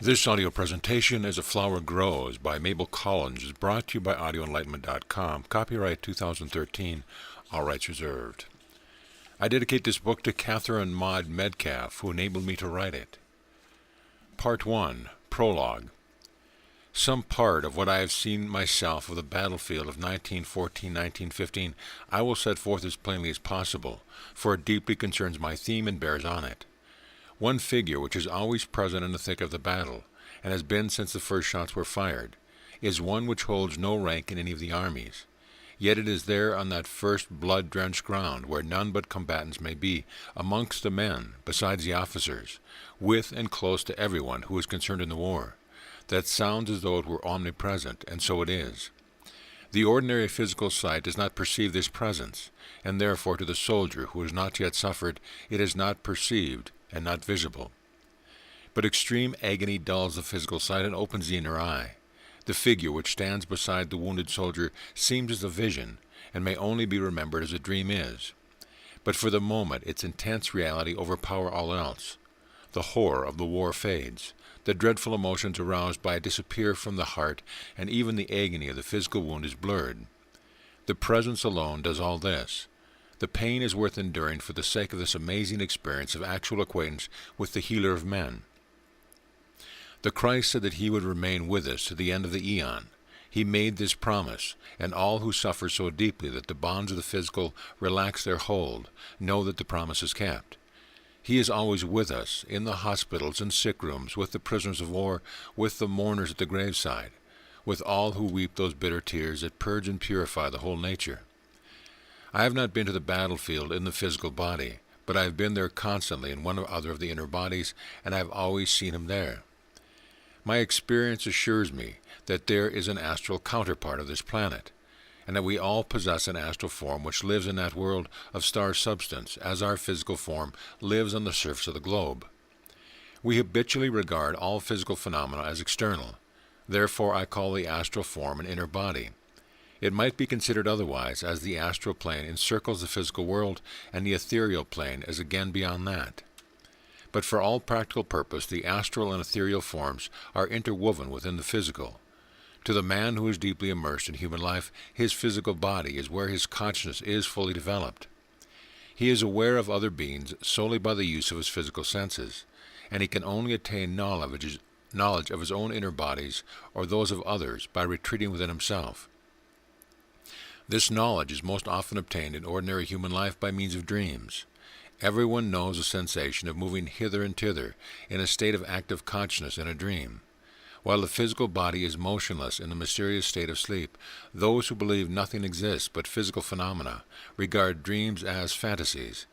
This audio presentation, As a Flower Grows, by Mabel Collins, is brought to you by audioenlightenment.com. Copyright 2013, all rights reserved. I dedicate this book to Catherine Maud Metcalf, who enabled me to write it. Part 1, Prologue. Some part of what I have seen myself of the battlefield of 1914-1915 I will set forth as plainly as possible, for it deeply concerns my theme and bears on it. One figure which is always present in the thick of the battle, and has been since the first shots were fired, is one which holds no rank in any of the armies. Yet it is there on that first blood-drenched ground, where none but combatants may be, amongst the men, besides the officers, with and close to everyone who is concerned in the war, that sounds as though it were omnipresent, and so it is. The ordinary physical sight does not perceive this presence, and therefore to the soldier who has not yet suffered, it is not perceived, and not visible. But extreme agony dulls the physical sight and opens the inner eye. The figure which stands beside the wounded soldier seems as a vision, and may only be remembered as a dream is. But for the moment its intense reality overpower all else. The horror of the war fades. The dreadful emotions aroused by it disappear from the heart, and even the agony of the physical wound is blurred. The presence alone does all this. The pain is worth enduring for the sake of this amazing experience of actual acquaintance with the healer of men. The Christ said that he would remain with us to the end of the eon. He made this promise, and all who suffer so deeply that the bonds of the physical relax their hold know that the promise is kept. He is always with us, in the hospitals and sick rooms, with the prisoners of war, with the mourners at the graveside, with all who weep those bitter tears that purge and purify the whole nature. I have not been to the battlefield in the physical body, but I have been there constantly in one or other of the inner bodies, and I have always seen him there. My experience assures me that there is an astral counterpart of this planet, and that we all possess an astral form which lives in that world of star substance, as our physical form lives on the surface of the globe. We habitually regard all physical phenomena as external. Therefore I call the astral form an inner body. It might be considered otherwise, as the astral plane encircles the physical world, and the ethereal plane is again beyond that. But for all practical purpose, the astral and ethereal forms are interwoven within the physical. To the man who is deeply immersed in human life, his physical body is where his consciousness is fully developed. He is aware of other beings solely by the use of his physical senses, and he can only attain knowledge of his own inner bodies or those of others by retreating within himself. This knowledge is most often obtained in ordinary human life by means of dreams. Everyone knows the sensation of moving hither and thither in a state of active consciousness in a dream. While the physical body is motionless in the mysterious state of sleep, those who believe nothing exists but physical phenomena regard dreams as fantasies.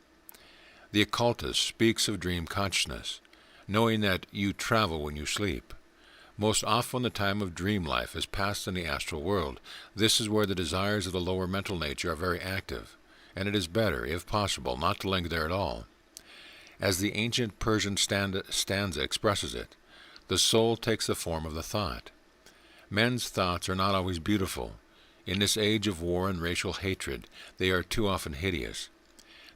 The occultist speaks of dream consciousness, knowing that you travel when you sleep. Most often the time of dream life is passed in the astral world. This is where the desires of the lower mental nature are very active, and it is better, if possible, not to linger there at all. As the ancient Persian stanza expresses it, the soul takes the form of the thought. Men's thoughts are not always beautiful. In this age of war and racial hatred, they are too often hideous.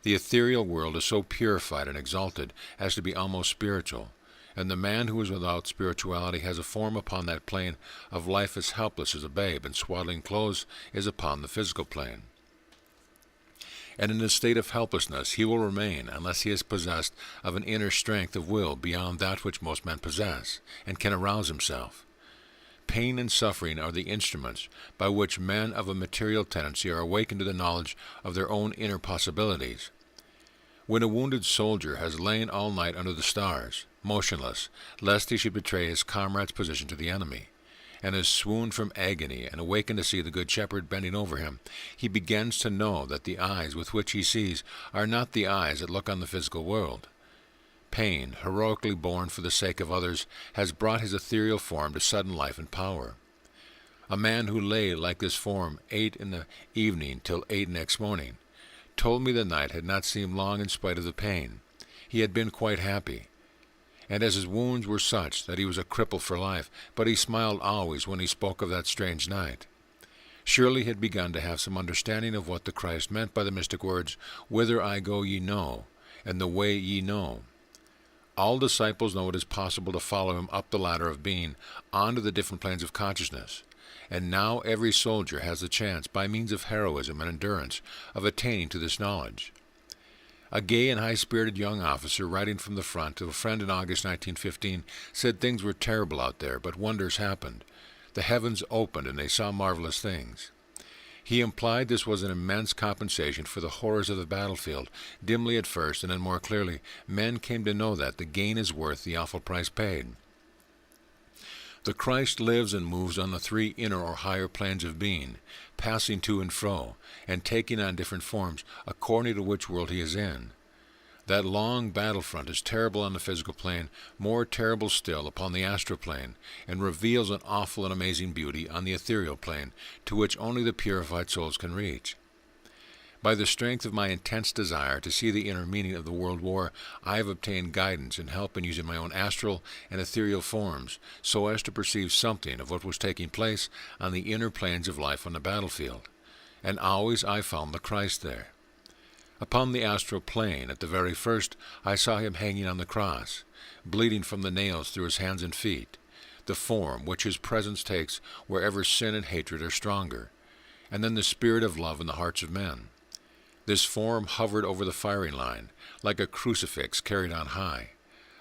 The ethereal world is so purified and exalted as to be almost spiritual, and the man who is without spirituality has a form upon that plane of life as helpless as a babe, and swaddling clothes is upon the physical plane. And in this state of helplessness he will remain unless he is possessed of an inner strength of will beyond that which most men possess, and can arouse himself. Pain and suffering are the instruments by which men of a material tendency are awakened to the knowledge of their own inner possibilities. When a wounded soldier has lain all night under the stars, motionless, lest he should betray his comrade's position to the enemy, and has swooned from agony and awakened to see the good shepherd bending over him, he begins to know that the eyes with which he sees are not the eyes that look on the physical world. Pain, heroically borne for the sake of others, has brought his ethereal form to sudden life and power. A man who lay like this form 8 in the evening till 8 next morning told me the night had not seemed long in spite of the pain. He had been quite happy, and as his wounds were such that he was a cripple for life, but he smiled always when he spoke of that strange night. Surely he had begun to have some understanding of what the Christ meant by the mystic words, "Whither I go ye know, and the way ye know." All disciples know it is possible to follow him up the ladder of being onto the different planes of consciousness. And now every soldier has the chance, by means of heroism and endurance, of attaining to this knowledge. A gay and high-spirited young officer, writing from the front to a friend in August 1915, said things were terrible out there, but wonders happened. The heavens opened and they saw marvelous things. He implied this was an immense compensation for the horrors of the battlefield. Dimly at first, and then more clearly, men came to know that the gain is worth the awful price paid. The Christ lives and moves on the three inner or higher planes of being, passing to and fro, and taking on different forms, according to which world he is in. That long battlefront is terrible on the physical plane, more terrible still upon the astral plane, and reveals an awful and amazing beauty on the ethereal plane, to which only the purified souls can reach. By the strength of my intense desire to see the inner meaning of the world war, I have obtained guidance and help in using my own astral and ethereal forms, so as to perceive something of what was taking place on the inner planes of life on the battlefield. And always I found the Christ there. Upon the astral plane, at the very first, I saw him hanging on the cross, bleeding from the nails through his hands and feet, the form which his presence takes wherever sin and hatred are stronger, and then the spirit of love in the hearts of men. This form hovered over the firing line, like a crucifix carried on high.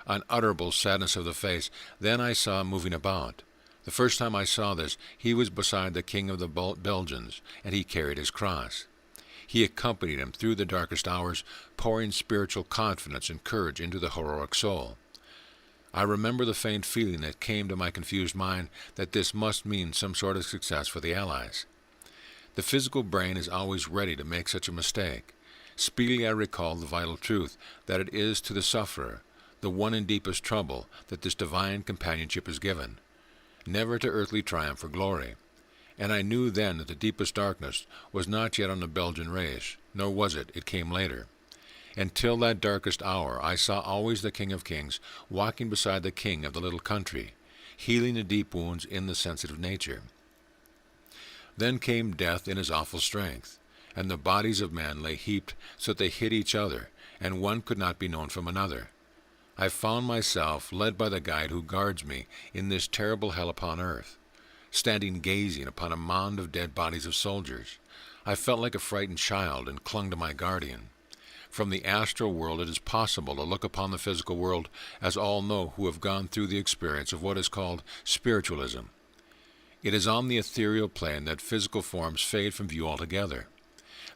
Unutterable sadness of the face, then I saw him moving about. The first time I saw this, he was beside the king of the Belgians, and he carried his cross. He accompanied him through the darkest hours, pouring spiritual confidence and courage into the heroic soul. I remember the faint feeling that came to my confused mind that this must mean some sort of success for the Allies. The physical brain is always ready to make such a mistake. Speedily I recalled the vital truth that it is to the sufferer, the one in deepest trouble, that this divine companionship is given, never to earthly triumph or glory. And I knew then that the deepest darkness was not yet on the Belgian race, nor was it, it came later. Until that darkest hour I saw always the King of Kings walking beside the king of the little country, healing the deep wounds in the sensitive nature. Then came death in his awful strength, and the bodies of men lay heaped so that they hid each other, and one could not be known from another. I found myself, led by the guide who guards me, in this terrible hell upon earth, standing gazing upon a mound of dead bodies of soldiers. I felt like a frightened child and clung to my guardian. From the astral world it is possible to look upon the physical world, as all know who have gone through the experience of what is called spiritualism. It is on the ethereal plane that physical forms fade from view altogether.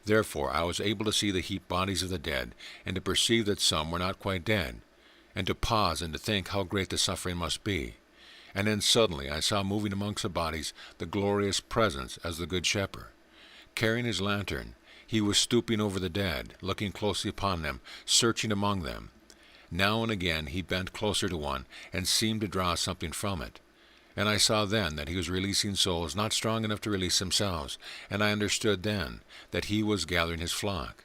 Therefore I was able to see the heaped bodies of the dead, and to perceive that some were not quite dead, and to pause and to think how great the suffering must be. And then suddenly I saw moving amongst the bodies the glorious presence as the Good Shepherd. Carrying his lantern, he was stooping over the dead, looking closely upon them, searching among them. Now and again he bent closer to one, and seemed to draw something from it. And I saw then that he was releasing souls not strong enough to release themselves, and I understood then that he was gathering his flock.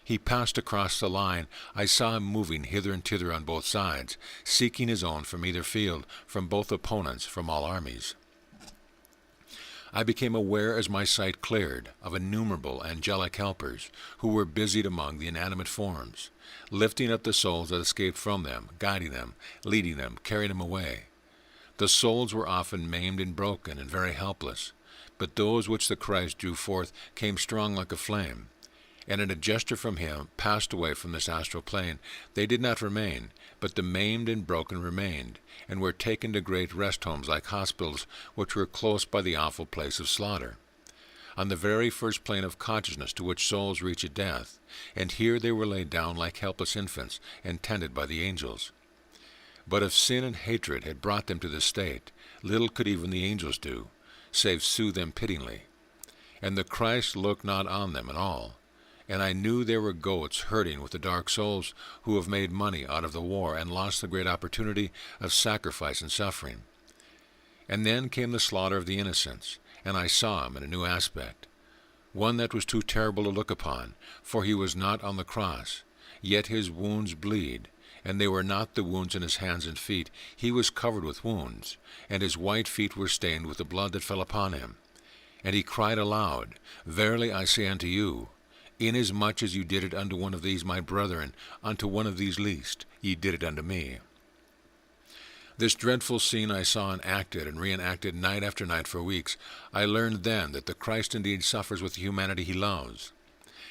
He passed across the line. I saw him moving hither and thither on both sides, seeking his own from either field, from both opponents, from all armies. I became aware, as my sight cleared, of innumerable angelic helpers who were busied among the inanimate forms, lifting up the souls that escaped from them, guiding them, leading them, carrying them away. The souls were often maimed and broken and very helpless, but those which the Christ drew forth came strong like a flame, and in a gesture from him passed away from this astral plane. They did not remain, but the maimed and broken remained, and were taken to great rest homes like hospitals, which were close by the awful place of slaughter, on the very first plane of consciousness to which souls reach at death, and here they were laid down like helpless infants, and tended by the angels. But if sin and hatred had brought them to this state, little could even the angels do, save soothe them pityingly. And the Christ looked not on them at all. And I knew they were goats herding with the dark souls who have made money out of the war and lost the great opportunity of sacrifice and suffering. And then came the slaughter of the innocents, and I saw him in a new aspect, one that was too terrible to look upon, for he was not on the cross, yet his wounds bleed, and they were not the wounds in his hands and feet. He was covered with wounds, and his white feet were stained with the blood that fell upon him. And he cried aloud, Verily I say unto you, Inasmuch as you did it unto one of these my brethren, unto one of these least, ye did it unto me. This dreadful scene I saw enacted and reenacted night after night for weeks. I learned then that the Christ indeed suffers with the humanity he loves.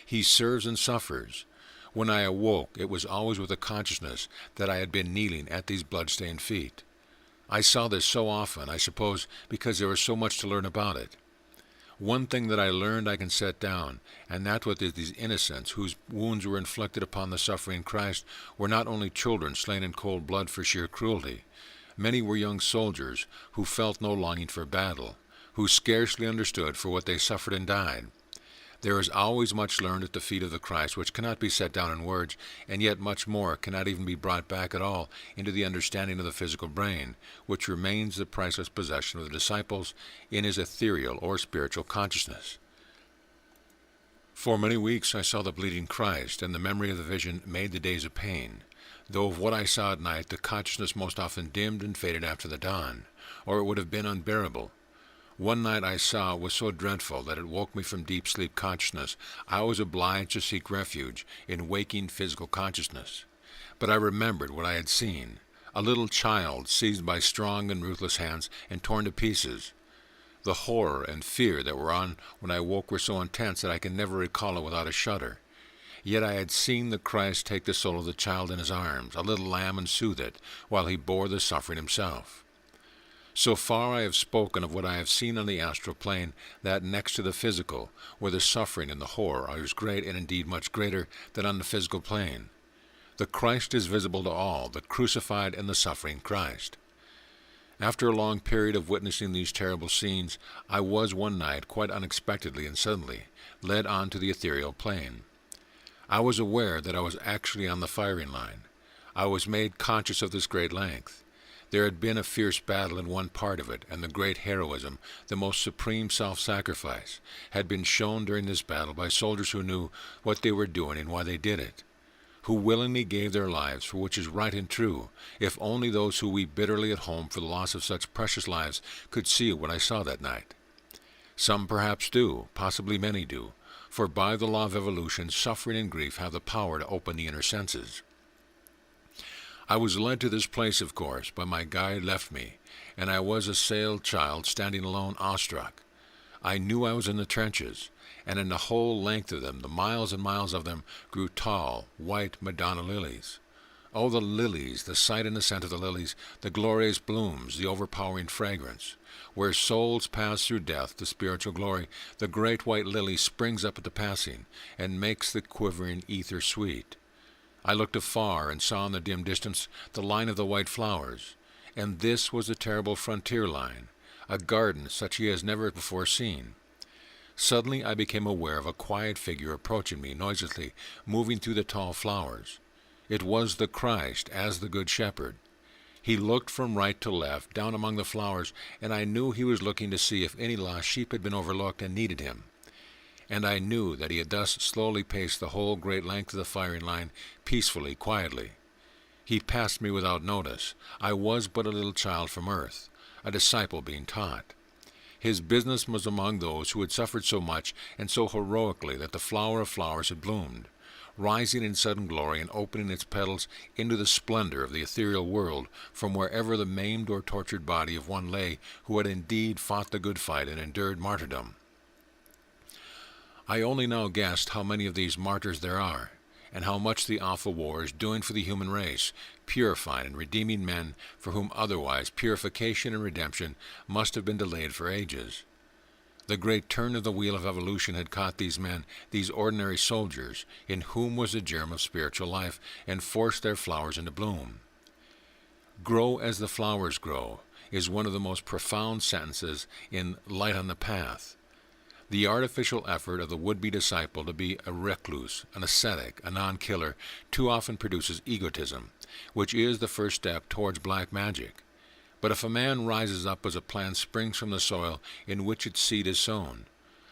He serves and suffers. When I awoke, it was always with the consciousness that I had been kneeling at these blood-stained feet. I saw this so often, I suppose, because there was so much to learn about it. One thing that I learned I can set down, and that was that these innocents whose wounds were inflicted upon the suffering Christ were not only children slain in cold blood for sheer cruelty. Many were young soldiers who felt no longing for battle, who scarcely understood for what they suffered and died. There is always much learned at the feet of the Christ which cannot be set down in words, and yet much more cannot even be brought back at all into the understanding of the physical brain, which remains the priceless possession of the disciples in his ethereal or spiritual consciousness. For many weeks I saw the bleeding Christ, and the memory of the vision made the days a pain, though of what I saw at night the consciousness most often dimmed and faded after the dawn, or it would have been unbearable. One night I saw was so dreadful that it woke me from deep sleep consciousness. I was obliged to seek refuge in waking physical consciousness. But I remembered what I had seen, a little child seized by strong and ruthless hands and torn to pieces. The horror and fear that were on when I woke were so intense that I can never recall it without a shudder. Yet I had seen the Christ take the soul of the child in his arms, a little lamb, and soothe it, while he bore the suffering himself. So far I have spoken of what I have seen on the astral plane, that next to the physical, where the suffering and the horror are as great and indeed much greater than on the physical plane. The Christ is visible to all, the crucified and the suffering Christ. After a long period of witnessing these terrible scenes, I was one night, quite unexpectedly and suddenly, led on to the ethereal plane. I was aware that I was actually on the firing line. I was made conscious of this great length. There had been a fierce battle in one part of it, and the great heroism, the most supreme self-sacrifice, had been shown during this battle by soldiers who knew what they were doing and why they did it, who willingly gave their lives for which is right and true, if only those who weep bitterly at home for the loss of such precious lives could see what I saw that night. Some perhaps do, possibly many do, for by the law of evolution, suffering and grief have the power to open the inner senses. I was led to this place, of course, but my guide left me, and I was a sailed child standing alone, awestruck. I knew I was in the trenches, and in the whole length of them, the miles and miles of them, grew tall, white Madonna lilies. Oh, the lilies, the sight and the scent of the lilies, the glorious blooms, the overpowering fragrance. Where souls pass through death to spiritual glory, the great white lily springs up at the passing, and makes the quivering ether sweet. I looked afar and saw in the dim distance the line of the white flowers, and this was the terrible frontier line, a garden such he has never before seen. Suddenly I became aware of a quiet figure approaching me noiselessly, moving through the tall flowers. It was the Christ, as the Good Shepherd. He looked from right to left, down among the flowers, and I knew he was looking to see if any lost sheep had been overlooked and needed him. And I knew that he had thus slowly paced the whole great length of the firing line, peacefully, quietly. He passed me without notice. I was but a little child from earth, a disciple being taught. His business was among those who had suffered so much and so heroically that the flower of flowers had bloomed, rising in sudden glory and opening its petals into the splendor of the ethereal world from wherever the maimed or tortured body of one lay who had indeed fought the good fight and endured martyrdom. I only now guessed how many of these martyrs there are, and how much the awful war is doing for the human race, purifying and redeeming men for whom otherwise purification and redemption must have been delayed for ages. The great turn of the wheel of evolution had caught these men, these ordinary soldiers, in whom was the germ of spiritual life, and forced their flowers into bloom. "Grow as the flowers grow" is one of the most profound sentences in Light on the Path. The artificial effort of the would-be disciple to be a recluse, an ascetic, a non-killer, too often produces egotism, which is the first step towards black magic. But if a man rises up as a plant springs from the soil in which its seed is sown,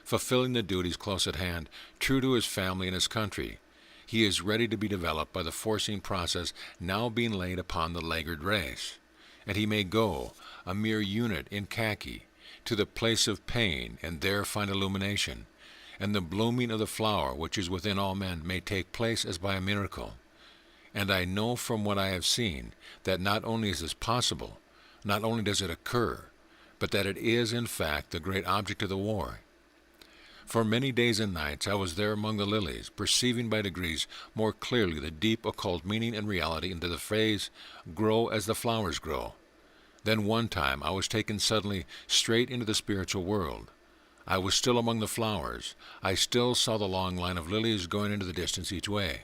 fulfilling the duties close at hand, true to his family and his country, he is ready to be developed by the forcing process now being laid upon the laggard race, and he may go, a mere unit in khaki, to the place of pain and there find illumination, and the blooming of the flower which is within all men may take place as by a miracle. And I know from what I have seen that not only is this possible, not only does it occur, but that it is in fact the great object of the war. For many days and nights I was there among the lilies, perceiving by degrees more clearly the deep occult meaning and reality into the phrase, "grow as the flowers grow." Then one time I was taken suddenly straight into the spiritual world. I was still among the flowers. I still saw the long line of lilies going into the distance each way.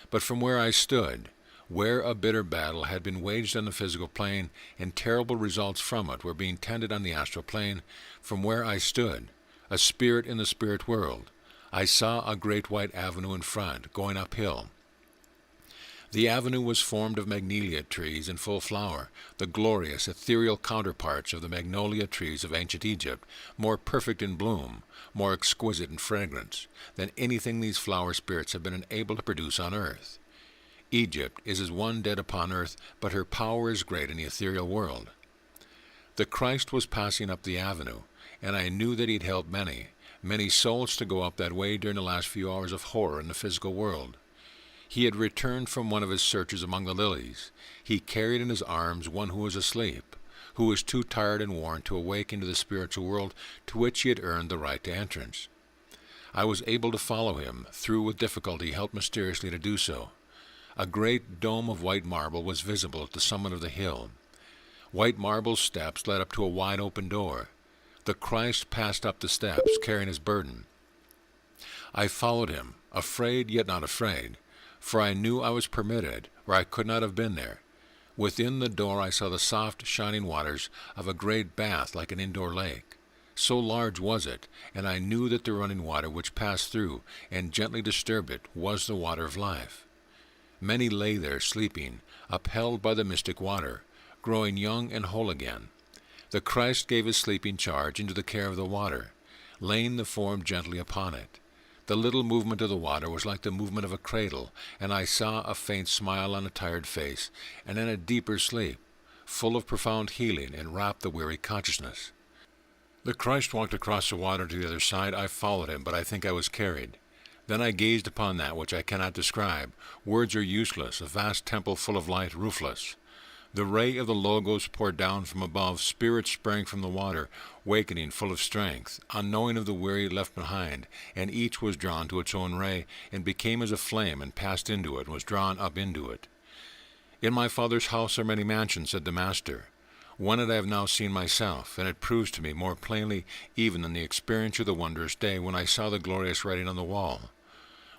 But from where I stood, where a bitter battle had been waged on the physical plane and terrible results from it were being tended on the astral plane, from where I stood, a spirit in the spirit world, I saw a great white avenue in front, going uphill. The avenue was formed of magnolia trees in full flower, the glorious, ethereal counterparts of the magnolia trees of ancient Egypt, more perfect in bloom, more exquisite in fragrance, than anything these flower spirits have been enabled to produce on earth. Egypt is as one dead upon earth, but her power is great in the ethereal world. The Christ was passing up the avenue, and I knew that he'd helped many, many souls to go up that way during the last few hours of horror in the physical world. He had returned from one of his searches among the lilies. He carried in his arms one who was asleep, who was too tired and worn to awake into the spiritual world to which he had earned the right to entrance. I was able to follow him, through with difficulty helped mysteriously to do so. A great dome of white marble was visible at the summit of the hill. White marble steps led up to a wide open door. The Christ passed up the steps, carrying his burden. I followed him, afraid yet not afraid, for I knew I was permitted, or I could not have been there. Within the door I saw the soft, shining waters of a great bath like an indoor lake. So large was it, and I knew that the running water which passed through and gently disturbed it was the water of life. Many lay there sleeping, upheld by the mystic water, growing young and whole again. The Christ gave his sleeping charge into the care of the water, laying the form gently upon it. The little movement of the water was like the movement of a cradle, and I saw a faint smile on a tired face, and then a deeper sleep, full of profound healing, enwrapped the weary consciousness. The Christ walked across the water to the other side. I followed him, but I think I was carried. Then I gazed upon that which I cannot describe. Words are useless, a vast temple full of light, roofless. The ray of the Logos poured down from above, spirits sprang from the water, wakening full of strength, unknowing of the weary left behind, and each was drawn to its own ray, and became as a flame, and passed into it, and was drawn up into it. In my Father's house are many mansions, said the Master. One that I have now seen myself, and it proves to me more plainly even than the experience of the wondrous day when I saw the glorious writing on the wall.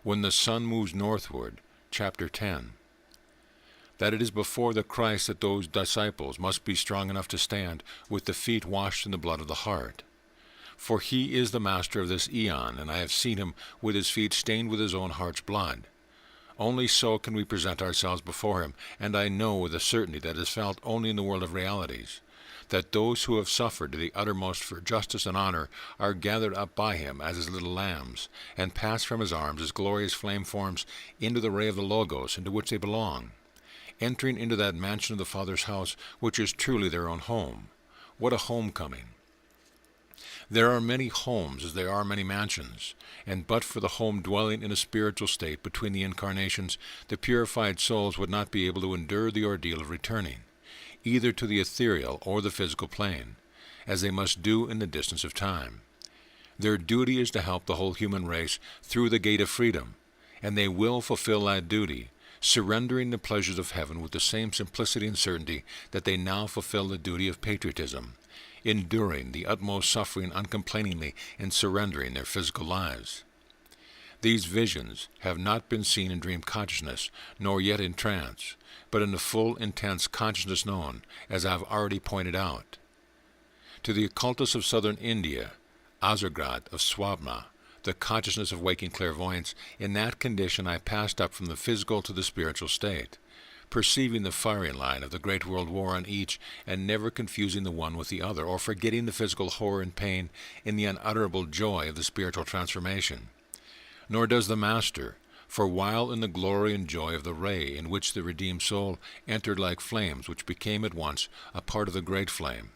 When the sun moves northward, chapter 10. That it is before the Christ that those disciples must be strong enough to stand, with the feet washed in the blood of the heart. For he is the master of this eon, and I have seen him with his feet stained with his own heart's blood. Only so can we present ourselves before him, and I know with a certainty that is felt only in the world of realities, that those who have suffered to the uttermost for justice and honor are gathered up by him as his little lambs, and pass from his arms as glorious flame forms into the ray of the Logos into which they belong, entering into that mansion of the Father's house, which is truly their own home. What a homecoming! There are many homes as there are many mansions, and but for the home dwelling in a spiritual state between the incarnations, the purified souls would not be able to endure the ordeal of returning, either to the ethereal or the physical plane, as they must do in the distance of time. Their duty is to help the whole human race through the gate of freedom, and they will fulfill that duty, surrendering the pleasures of heaven with the same simplicity and certainty that they now fulfill the duty of patriotism, enduring the utmost suffering uncomplainingly and surrendering their physical lives. These visions have not been seen in dream consciousness, nor yet in trance, but in the full, intense consciousness known, as I have already pointed out. To the occultists of southern India, Azargat of Swabna, the consciousness of waking clairvoyance, in that condition I passed up from the physical to the spiritual state, perceiving the firing line of the great world war on each, and never confusing the one with the other, or forgetting the physical horror and pain in the unutterable joy of the spiritual transformation. Nor does the Master, for while in the glory and joy of the ray in which the redeemed soul entered like flames which became at once a part of the great flame,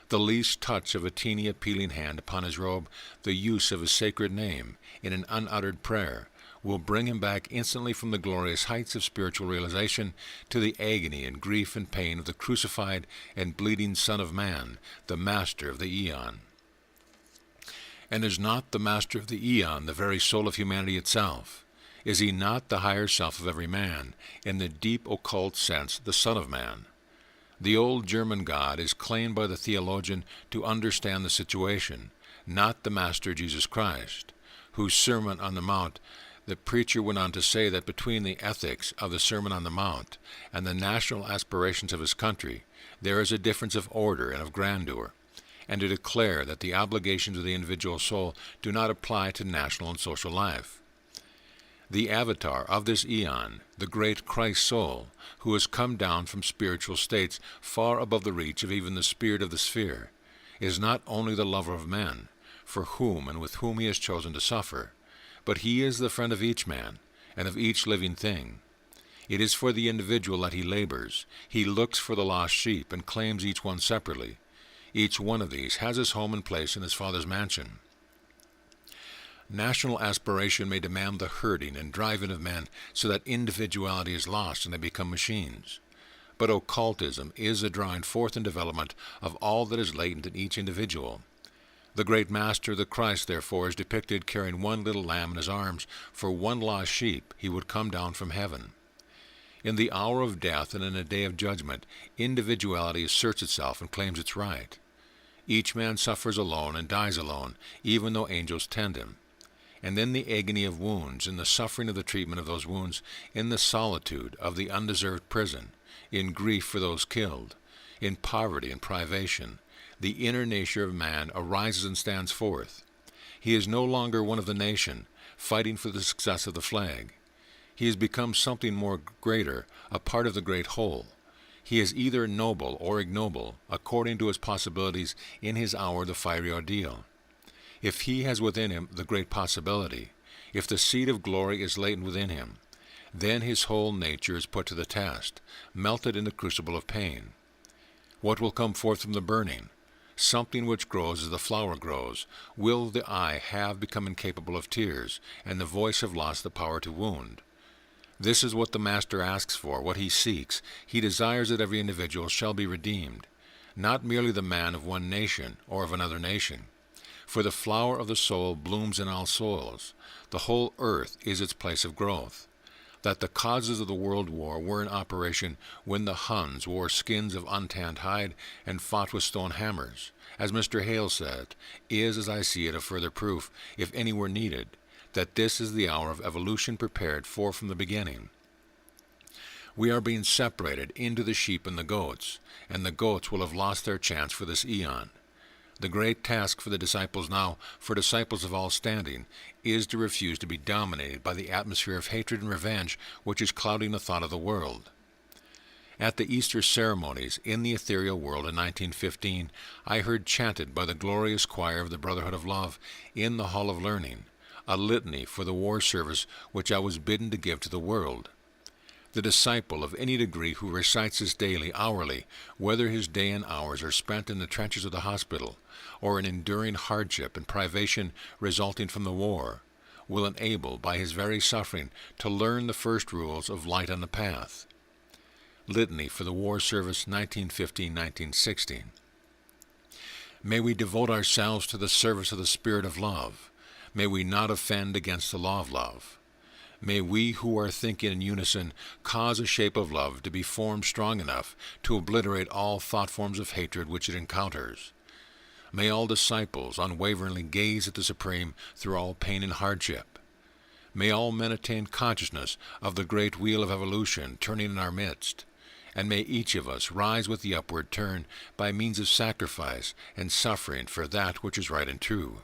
The least touch of a teeny appealing hand upon his robe, the use of his sacred name in an unuttered prayer, will bring him back instantly from the glorious heights of spiritual realization to the agony and grief and pain of the crucified and bleeding Son of Man, the Master of the Eon. And is not the Master of the Eon the very soul of humanity itself? Is he not the higher self of every man, in the deep occult sense the Son of Man? The old German God is claimed by the theologian to understand the situation, not the Master Jesus Christ, whose Sermon on the Mount the preacher went on to say that between the ethics of the Sermon on the Mount and the national aspirations of his country, there is a difference of order and of grandeur, and to declare that the obligations of the individual soul do not apply to national and social life. The avatar of this eon, the great Christ soul, who has come down from spiritual states far above the reach of even the spirit of the sphere, is not only the lover of men, for whom and with whom he has chosen to suffer, but he is the friend of each man, and of each living thing. It is for the individual that he labors. He looks for the lost sheep, and claims each one separately. Each one of these has his home and place in his Father's mansion. National aspiration may demand the herding and driving of men so that individuality is lost and they become machines. But occultism is a drawing forth and development of all that is latent in each individual. The great Master, the Christ, therefore, is depicted carrying one little lamb in his arms. For one lost sheep he would come down from heaven. In the hour of death and in a day of judgment, individuality asserts itself and claims its right. Each man suffers alone and dies alone, even though angels tend him. And in the agony of wounds, in the suffering of the treatment of those wounds, in the solitude of the undeserved prison, in grief for those killed, in poverty and privation, the inner nature of man arises and stands forth. He is no longer one of the nation, fighting for the success of the flag. He has become something more greater, a part of the great whole. He is either noble or ignoble, according to his possibilities in his hour the fiery ordeal. If he has within him the great possibility, if the seed of glory is latent within him, then his whole nature is put to the test, melted in the crucible of pain. What will come forth from the burning? Something which grows as the flower grows. Will the eye have become incapable of tears, and the voice have lost the power to wound? This is what the Master asks for, what he seeks. He desires that every individual shall be redeemed, not merely the man of one nation or of another nation. For the flower of the soul blooms in all soils. The whole earth is its place of growth. That the causes of the world war were in operation when the Huns wore skins of untanned hide and fought with stone hammers, as Mr. Hale said, is, as I see it, a further proof, if any were needed, that this is the hour of evolution prepared for from the beginning. We are being separated into the sheep and the goats will have lost their chance for this eon. The great task for the disciples now, for disciples of all standing, is to refuse to be dominated by the atmosphere of hatred and revenge which is clouding the thought of the world. At the Easter ceremonies in the ethereal world in 1915, I heard chanted by the glorious choir of the Brotherhood of Love in the Hall of Learning, a litany for the war service which I was bidden to give to the world. The disciple of any degree who recites this daily, hourly, whether his day and hours are spent in the trenches of the hospital, or in enduring hardship and privation resulting from the war, will enable, by his very suffering, to learn the first rules of light on the path. Litany for the War Service 1915-1916. May we devote ourselves to the service of the Spirit of Love. May we not offend against the law of love. May we who are thinking in unison cause a shape of love to be formed strong enough to obliterate all thought forms of hatred which it encounters. May all disciples unwaveringly gaze at the Supreme through all pain and hardship. May all men attain consciousness of the great wheel of evolution turning in our midst, and may each of us rise with the upward turn by means of sacrifice and suffering for that which is right and true.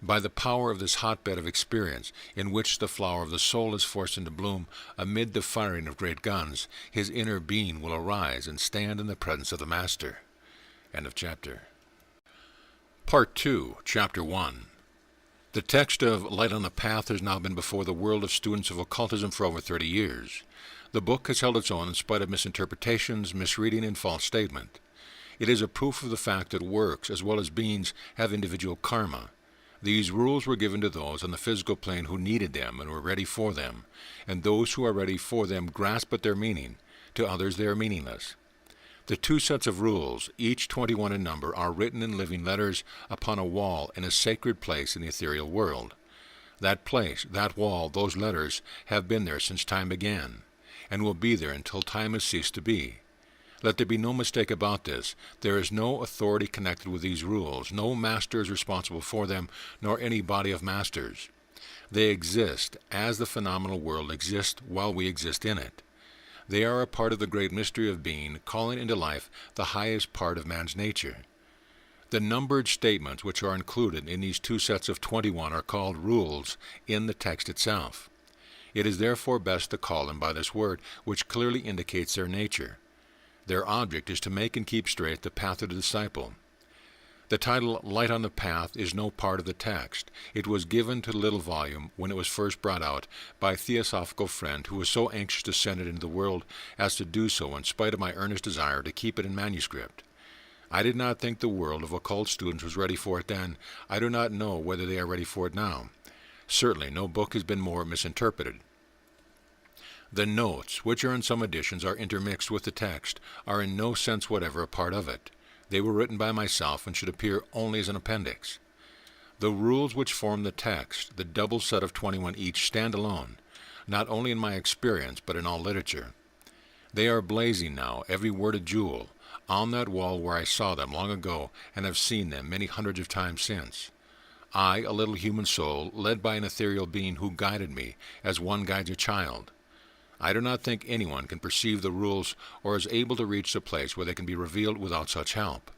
By the power of this hotbed of experience, in which the flower of the soul is forced into bloom amid the firing of great guns, his inner being will arise and stand in the presence of the Master. End of chapter. Part 2, Chapter 1. The text of Light on the Path has now been before the world of students of occultism for over 30 years. The book has held its own in spite of misinterpretations, misreading, and false statement. It is a proof of the fact that works, as well as beings, have individual karma. These rules were given to those on the physical plane who needed them and were ready for them, and those who are ready for them grasp at their meaning. To others they are meaningless. The two sets of rules, each 21 in number, are written in living letters upon a wall in a sacred place in the ethereal world. That place, that wall, those letters have been there since time began, and will be there until time has ceased to be. Let there be no mistake about this. There is no authority connected with these rules. No master is responsible for them, nor any body of masters. They exist as the phenomenal world exists while we exist in it. They are a part of the great mystery of being, calling into life the highest part of man's nature. The numbered statements which are included in these two sets of 21 are called rules in the text itself. It is therefore best to call them by this word, which clearly indicates their nature. Their object is to make and keep straight the path of the disciple. The title, Light on the Path, is no part of the text. It was given to the little volume when it was first brought out by a theosophical friend who was so anxious to send it into the world as to do so in spite of my earnest desire to keep it in manuscript. I did not think the world of occult students was ready for it then. I do not know whether they are ready for it now. Certainly no book has been more misinterpreted. The notes, which are in some editions are intermixed with the text, are in no sense whatever a part of it. They were written by myself and should appear only as an appendix. The rules which form the text, the double set of 21 each, stand alone, not only in my experience but in all literature. They are blazing now, every word a jewel, on that wall where I saw them long ago and have seen them many hundreds of times since. I, a little human soul, led by an ethereal being who guided me as one guides a child. I do not think anyone can perceive the rules or is able to reach the place where they can be revealed without such help.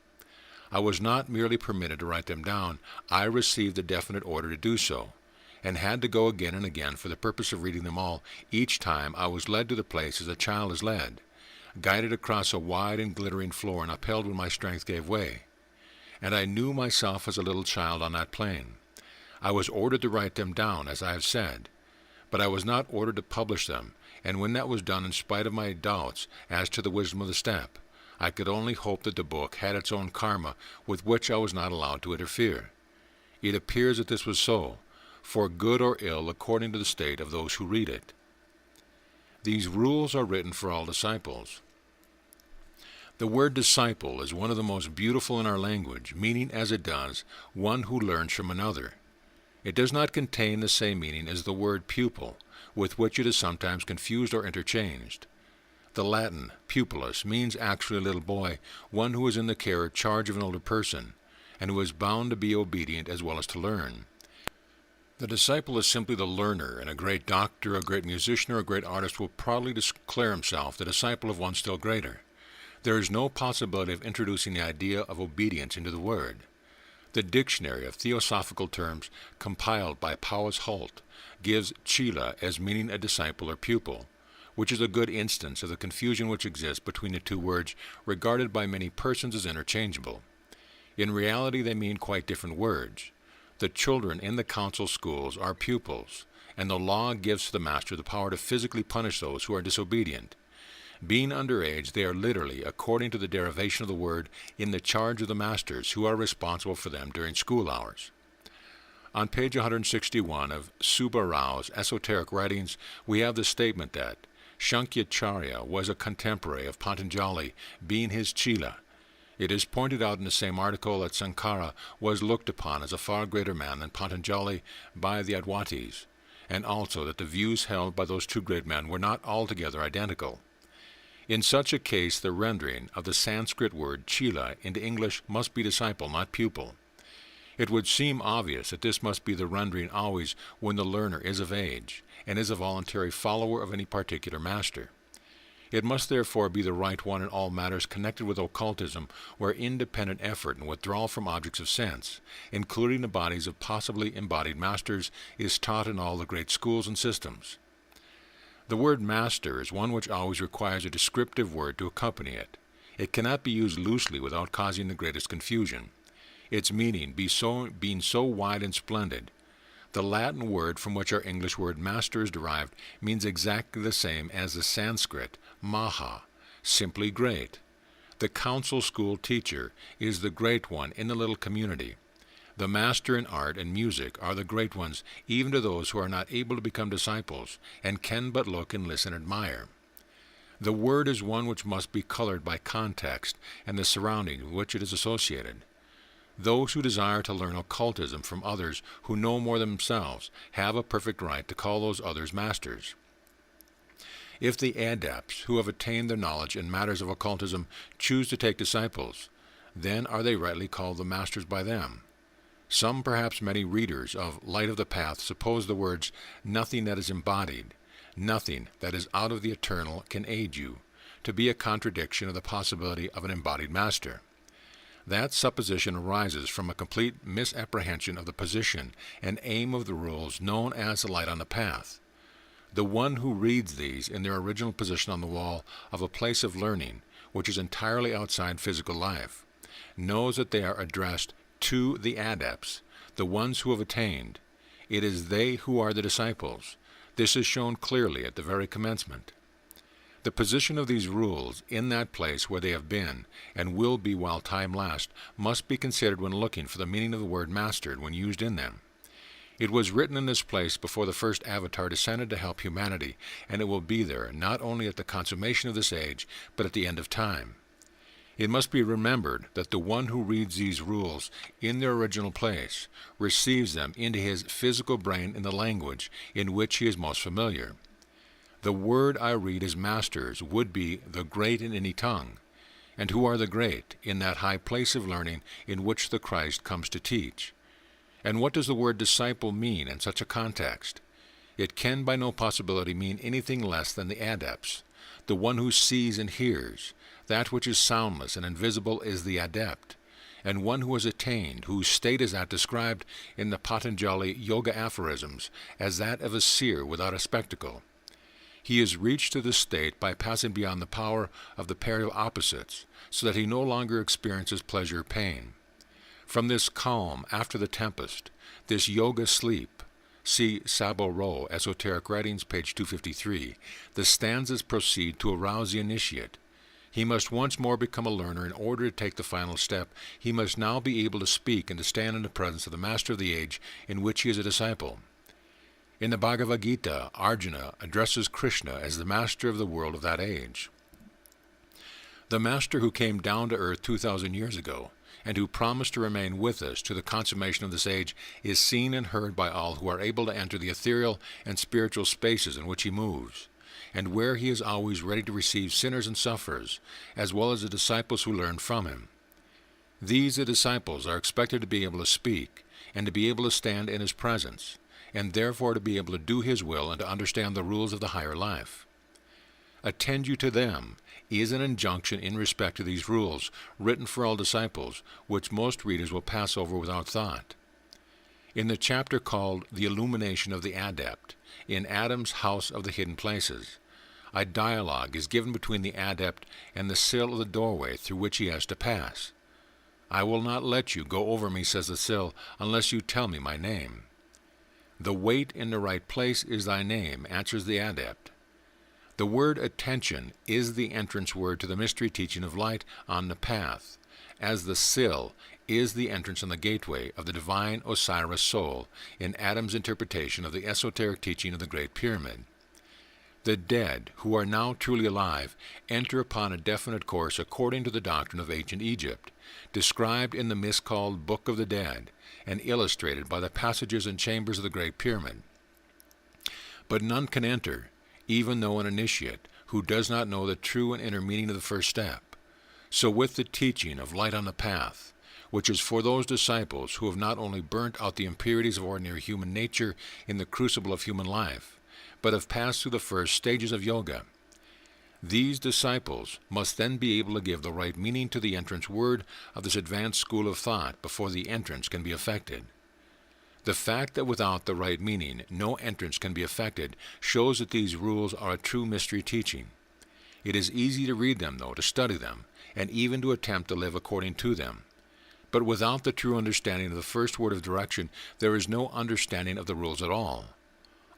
I was not merely permitted to write them down. I received a definite order to do so, and had to go again and again for the purpose of reading them all. Each time I was led to the place as a child is led, guided across a wide and glittering floor and upheld when my strength gave way. And I knew myself as a little child on that plane. I was ordered to write them down, as I have said, but I was not ordered to publish them, and when that was done, in spite of my doubts as to the wisdom of the step, I could only hope that the book had its own karma with which I was not allowed to interfere. It appears that this was so, for good or ill according to the state of those who read it. These rules are written for all disciples. The word disciple is one of the most beautiful in our language, meaning as it does, one who learns from another. It does not contain the same meaning as the word pupil, with which it is sometimes confused or interchanged. The Latin pupillus means actually a little boy, one who is in the care or charge of an older person, and who is bound to be obedient as well as to learn. The disciple is simply the learner, and a great doctor, a great musician, or a great artist will proudly declare himself the disciple of one still greater. There is no possibility of introducing the idea of obedience into the word. The Dictionary of Theosophical Terms, compiled by Powys Holt, gives Chila as meaning a disciple or pupil, which is a good instance of the confusion which exists between the two words, regarded by many persons as interchangeable. In reality they mean quite different words. The children in the council schools are pupils, and the law gives to the master the power to physically punish those who are disobedient. Being underage, they are literally, according to the derivation of the word, in the charge of the masters who are responsible for them during school hours. On page 161 of Subba Rao's esoteric writings, we have the statement that Shankaracharya was a contemporary of Patanjali, being his Chila. It is pointed out in the same article that Sankara was looked upon as a far greater man than Patanjali by the Advaitis, and also that the views held by those two great men were not altogether identical. In such a case, the rendering of the Sanskrit word Chila into English must be disciple, not pupil. It would seem obvious that this must be the rendering always when the learner is of age, and is a voluntary follower of any particular master. It must therefore be the right one in all matters connected with occultism, where independent effort and withdrawal from objects of sense, including the bodies of possibly embodied masters, is taught in all the great schools and systems. The word master is one which always requires a descriptive word to accompany it. It cannot be used loosely without causing the greatest confusion, its meaning being so wide and splendid. The Latin word from which our English word master is derived means exactly the same as the Sanskrit maha, simply great. The council school teacher is the great one in the little community. The master in art and music are the great ones, even to those who are not able to become disciples, and can but look and listen and admire. The word is one which must be colored by context and the surroundings with which it is associated. Those who desire to learn occultism from others who know more than themselves have a perfect right to call those others masters. If the adepts who have attained their knowledge in matters of occultism choose to take disciples, then are they rightly called the masters by them. Some, perhaps many readers of Light of the Path suppose the words, "nothing that is embodied, nothing that is out of the eternal can aid you," to be a contradiction of the possibility of an embodied master. That supposition arises from a complete misapprehension of the position and aim of the rules known as the Light on the Path. The one who reads these in their original position on the wall of a place of learning, which is entirely outside physical life, knows that they are addressed to the adepts, the ones who have attained. It is they who are the disciples. This is shown clearly at the very commencement. The position of these rules in that place where they have been, and will be while time lasts, must be considered when looking for the meaning of the word mastered when used in them. It was written in this place before the first avatar descended to help humanity, and it will be there not only at the consummation of this age, but at the end of time. It must be remembered that the one who reads these rules in their original place receives them into his physical brain in the language in which he is most familiar. The word I read as masters would be the great in any tongue. And who are the great in that high place of learning in which the Christ comes to teach? And what does the word disciple mean in such a context? It can by no possibility mean anything less than the adepts. The one who sees and hears, that which is soundless and invisible is the adept, and one who has attained, whose state is that described in the Patanjali Yoga aphorisms as that of a seer without a spectacle. He is reached to this state by passing beyond the power of the pair of opposites, so that he no longer experiences pleasure or pain. From this calm after the tempest, this yoga sleep, see Sabo Ro, Esoteric Writings, page 253, the stanzas proceed to arouse the initiate. He must once more become a learner in order to take the final step. He must now be able to speak and to stand in the presence of the master of the age in which he is a disciple. In the Bhagavad Gita, Arjuna addresses Krishna as the master of the world of that age. The master who came down to earth 2,000 years ago, and who promised to remain with us to the consummation of this age, is seen and heard by all who are able to enter the ethereal and spiritual spaces in which he moves, and where he is always ready to receive sinners and sufferers, as well as the disciples who learn from him. These, the disciples, are expected to be able to speak, and to be able to stand in his presence, and therefore to be able to do his will and to understand the rules of the higher life. Attend you to them is an injunction in respect to these rules, written for all disciples, which most readers will pass over without thought. In the chapter called The Illumination of the Adept, in Adam's House of the Hidden Places, a dialogue is given between the adept and the sill of the doorway through which he has to pass. "I will not let you go over me," says the sill, "unless you tell me my name." "The weight in the right place is thy name," answers the adept. The word attention is the entrance word to the mystery teaching of light on the path, as the sill is the entrance and the gateway of the divine Osiris soul in Adam's interpretation of the esoteric teaching of the Great Pyramid. The dead, who are now truly alive, enter upon a definite course according to the doctrine of ancient Egypt, described in the miscalled Book of the Dead, and illustrated by the passages and chambers of the Great Pyramid. But none can enter, even though an initiate, who does not know the true and inner meaning of the first step. So with the teaching of Light on the Path, which is for those disciples who have not only burnt out the impurities of ordinary human nature in the crucible of human life, but have passed through the first stages of yoga. These disciples must then be able to give the right meaning to the entrance word of this advanced school of thought before the entrance can be effected. The fact that without the right meaning no entrance can be effected shows that these rules are a true mystery teaching. It is easy to read them, though, to study them, and even to attempt to live according to them. But without the true understanding of the first word of direction, there is no understanding of the rules at all.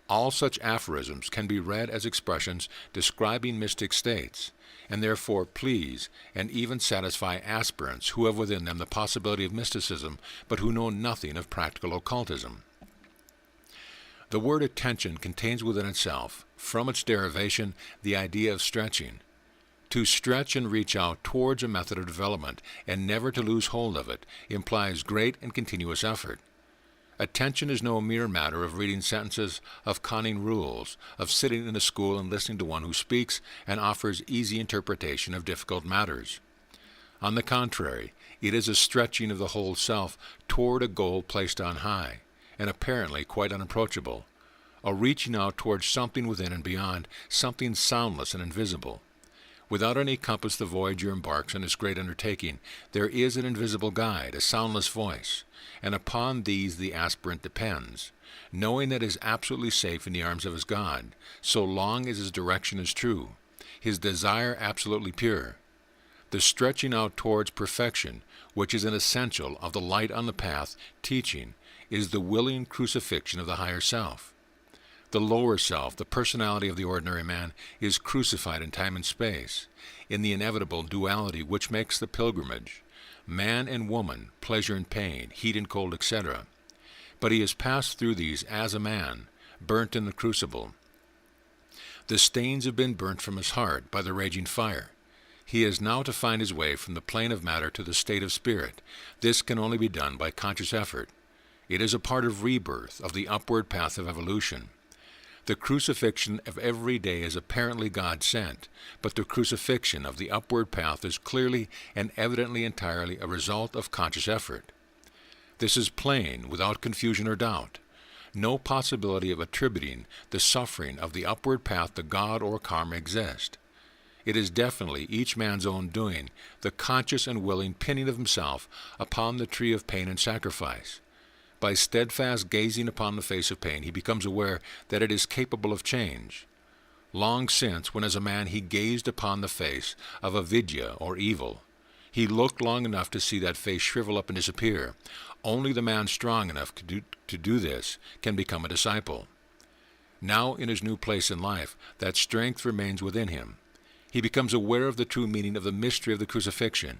All such aphorisms can be read as expressions describing mystic states, and therefore please and even satisfy aspirants who have within them the possibility of mysticism, but who know nothing of practical occultism. The word attention contains within itself, from its derivation, the idea of stretching. To stretch and reach out towards a method of development, and never to lose hold of it, implies great and continuous effort. Attention is no mere matter of reading sentences, of conning rules, of sitting in a school and listening to one who speaks and offers easy interpretation of difficult matters. On the contrary, it is a stretching of the whole self toward a goal placed on high, and apparently quite unapproachable, a reaching out towards something within and beyond, something soundless and invisible. Without any compass the voyager embarks on this great undertaking, there is an invisible guide, a soundless voice, and upon these the aspirant depends, knowing that he is absolutely safe in the arms of his God, so long as his direction is true, his desire absolutely pure. The stretching out towards perfection, which is an essential of the light on the path teaching, is the willing crucifixion of the higher self. The lower self, the personality of the ordinary man, is crucified in time and space, in the inevitable duality which makes the pilgrimage, man and woman, pleasure and pain, heat and cold, etc. But he has passed through these as a man, burnt in the crucible. The stains have been burnt from his heart by the raging fire. He is now to find his way from the plane of matter to the state of spirit. This can only be done by conscious effort. It is a part of rebirth, of the upward path of evolution. The crucifixion of every day is apparently God-sent, but the crucifixion of the upward path is clearly and evidently entirely a result of conscious effort. This is plain, without confusion or doubt. No possibility of attributing the suffering of the upward path to God or karma exist. It is definitely each man's own doing, the conscious and willing pinning of himself upon the tree of pain and sacrifice. By steadfast gazing upon the face of pain, he becomes aware that it is capable of change. Long since, when as a man he gazed upon the face of avidya or evil, he looked long enough to see that face shrivel up and disappear. Only the man strong enough to do this can become a disciple. Now, in his new place in life, that strength remains within him. He becomes aware of the true meaning of the mystery of the crucifixion.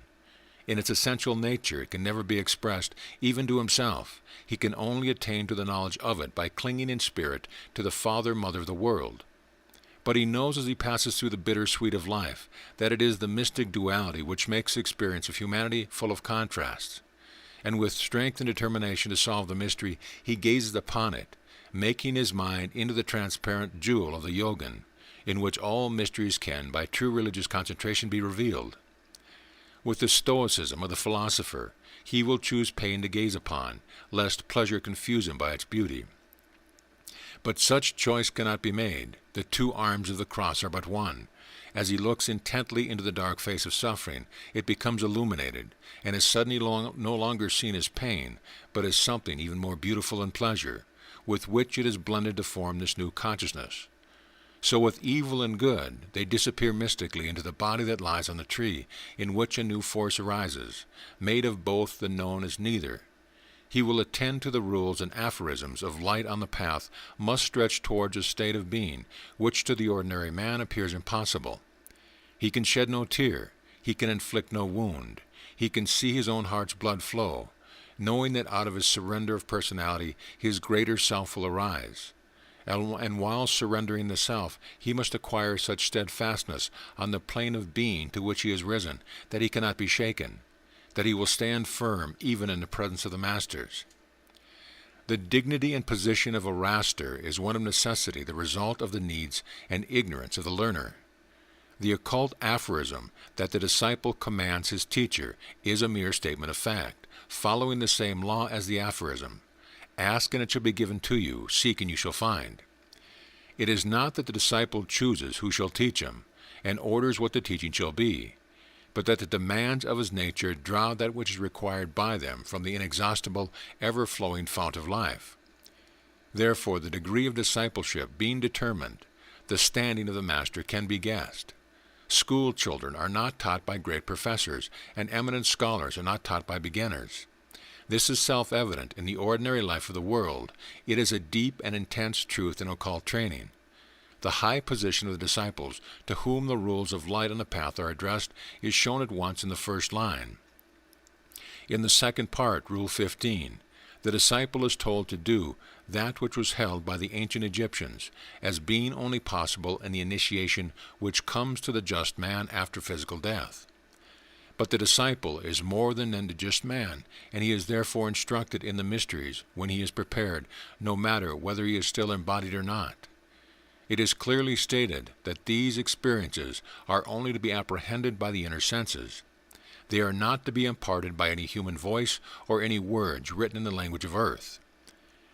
In its essential nature, it can never be expressed, even to himself. He can only attain to the knowledge of it by clinging in spirit to the Father-Mother of the world. But he knows as he passes through the bitter-sweet of life that it is the mystic duality which makes the experience of humanity full of contrasts. And with strength and determination to solve the mystery, he gazes upon it, making his mind into the transparent jewel of the yogin, in which all mysteries can, by true religious concentration, be revealed. With the stoicism of the philosopher, he will choose pain to gaze upon, lest pleasure confuse him by its beauty. But such choice cannot be made. The two arms of the cross are but one. As he looks intently into the dark face of suffering, it becomes illuminated, and is suddenly no longer seen as pain, but as something even more beautiful than pleasure, with which it is blended to form this new consciousness. So with evil and good, they disappear mystically into the body that lies on the tree, in which a new force arises, made of both the known as neither. He will attend to the rules and aphorisms of light on the path, must stretch towards a state of being, which to the ordinary man appears impossible. He can shed no tear, he can inflict no wound, he can see his own heart's blood flow, knowing that out of his surrender of personality his greater self will arise. And while surrendering the self, he must acquire such steadfastness on the plane of being to which he has risen, that he cannot be shaken, that he will stand firm even in the presence of the masters. The dignity and position of a raster is one of necessity the result of the needs and ignorance of the learner. The occult aphorism that the disciple commands his teacher is a mere statement of fact, following the same law as the aphorism. Ask and it shall be given to you, seek and you shall find. It is not that the disciple chooses who shall teach him, and orders what the teaching shall be, but that the demands of his nature draw that which is required by them from the inexhaustible, ever-flowing fount of life. Therefore, the degree of discipleship being determined, the standing of the master can be guessed. School children are not taught by great professors, and eminent scholars are not taught by beginners. This is self-evident in the ordinary life of the world. It is a deep and intense truth in occult training. The high position of the disciples, to whom the rules of light on the path are addressed, is shown at once in the first line. In the second part, Rule 15, the disciple is told to do that which was held by the ancient Egyptians as being only possible in the initiation which comes to the just man after physical death. But the disciple is more than a just man, and he is therefore instructed in the mysteries when he is prepared, no matter whether he is still embodied or not. It is clearly stated that these experiences are only to be apprehended by the inner senses. They are not to be imparted by any human voice or any words written in the language of earth.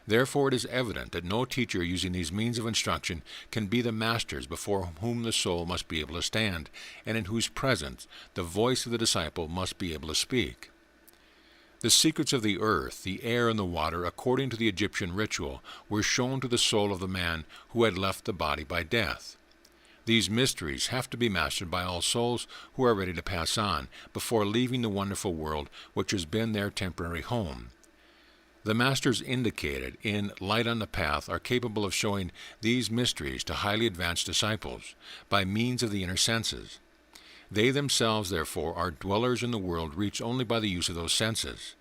Therefore it is evident that no teacher using these means of instruction can be the masters before whom the soul must be able to stand, and in whose presence the voice of the disciple must be able to speak. The secrets of the earth, the air, and the water, according to the Egyptian ritual, were shown to the soul of the man who had left the body by death. These mysteries have to be mastered by all souls who are ready to pass on, before leaving the wonderful world which has been their temporary home. The masters indicated in Light on the Path are capable of showing these mysteries to highly advanced disciples by means of the inner senses. They themselves, therefore, are dwellers in the world reached only by the use of those senses.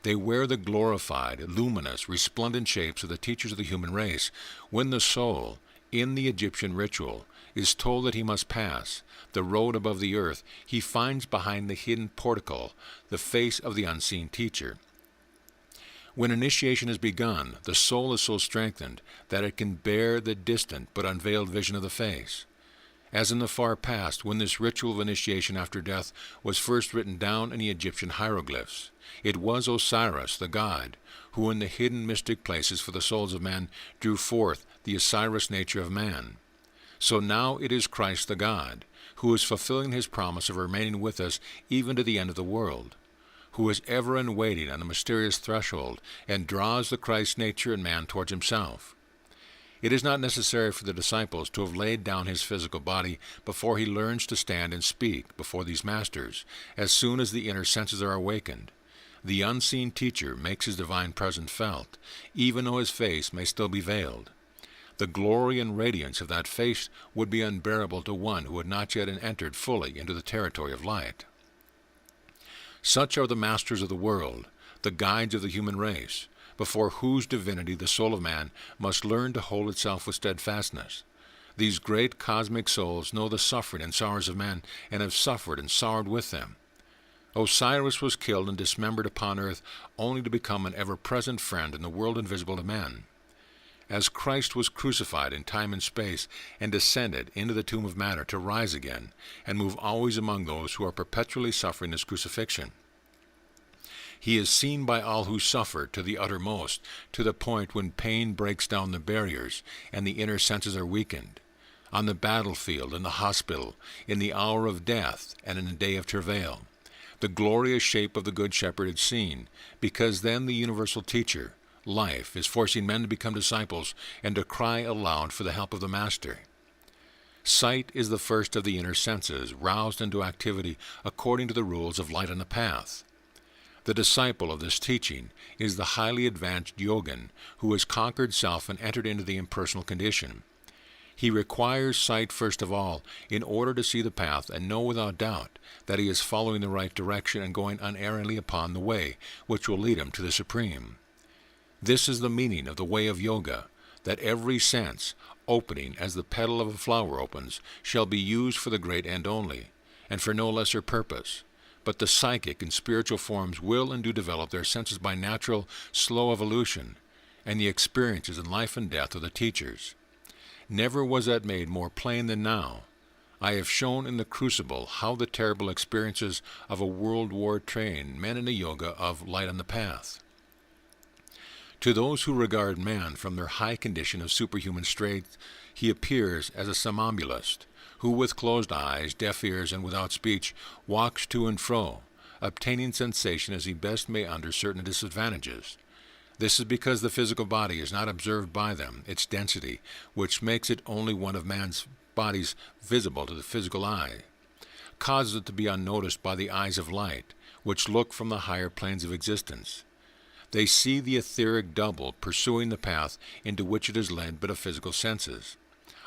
They wear the glorified, luminous, resplendent shapes of the teachers of the human race. When the soul, in the Egyptian ritual, is told that he must pass the road above the earth, he finds behind the hidden portico the face of the unseen teacher. When initiation is begun, the soul is so strengthened that it can bear the distant but unveiled vision of the face. As in the far past, when this ritual of initiation after death was first written down in the Egyptian hieroglyphs, it was Osiris, the god, who in the hidden mystic places for the souls of men drew forth the Osiris nature of man. So now it is Christ the God, who is fulfilling his promise of remaining with us even to the end of the world, who is ever in waiting on the mysterious threshold and draws the Christ nature in man towards himself. It is not necessary for the disciples to have laid down his physical body before he learns to stand and speak before these masters. As soon as the inner senses are awakened, the unseen teacher makes his divine presence felt, even though his face may still be veiled. The glory and radiance of that face would be unbearable to one who had not yet entered fully into the territory of light. Such are the masters of the world, the guides of the human race, before whose divinity the soul of man must learn to hold itself with steadfastness. These great cosmic souls know the suffering and sorrows of men, and have suffered and sorrowed with them. Osiris was killed and dismembered upon earth only to become an ever-present friend in the world invisible to men. As Christ was crucified in time and space and descended into the tomb of matter to rise again and move always among those who are perpetually suffering this crucifixion, he is seen by all who suffer to the uttermost, to the point when pain breaks down the barriers and the inner senses are weakened. On the battlefield, in the hospital, in the hour of death, and in the day of travail, the glorious shape of the Good Shepherd is seen, because then the universal teacher, life, is forcing men to become disciples and to cry aloud for the help of the Master. Sight is the first of the inner senses, roused into activity according to the rules of Light on the Path. The disciple of this teaching is the highly advanced yogin who has conquered self and entered into the impersonal condition. He requires sight first of all in order to see the path and know without doubt that he is following the right direction and going unerringly upon the way which will lead him to the Supreme. This is the meaning of the way of yoga, that every sense, opening as the petal of a flower opens, shall be used for the great end only, and for no lesser purpose. But the psychic and spiritual forms will and do develop their senses by natural, slow evolution, and the experiences in life and death of the teachers. Never was that made more plain than now. I have shown in the crucible how the terrible experiences of a world war train men in the yoga of Light on the Path. To those who regard man from their high condition of superhuman strength, he appears as a somnambulist, who with closed eyes, deaf ears, and without speech, walks to and fro, obtaining sensation as he best may under certain disadvantages. This is because the physical body is not observed by them, its density, which makes it only one of man's bodies visible to the physical eye, causes it to be unnoticed by the eyes of light, which look from the higher planes of existence. They see the etheric double pursuing the path into which it is led by the physical senses,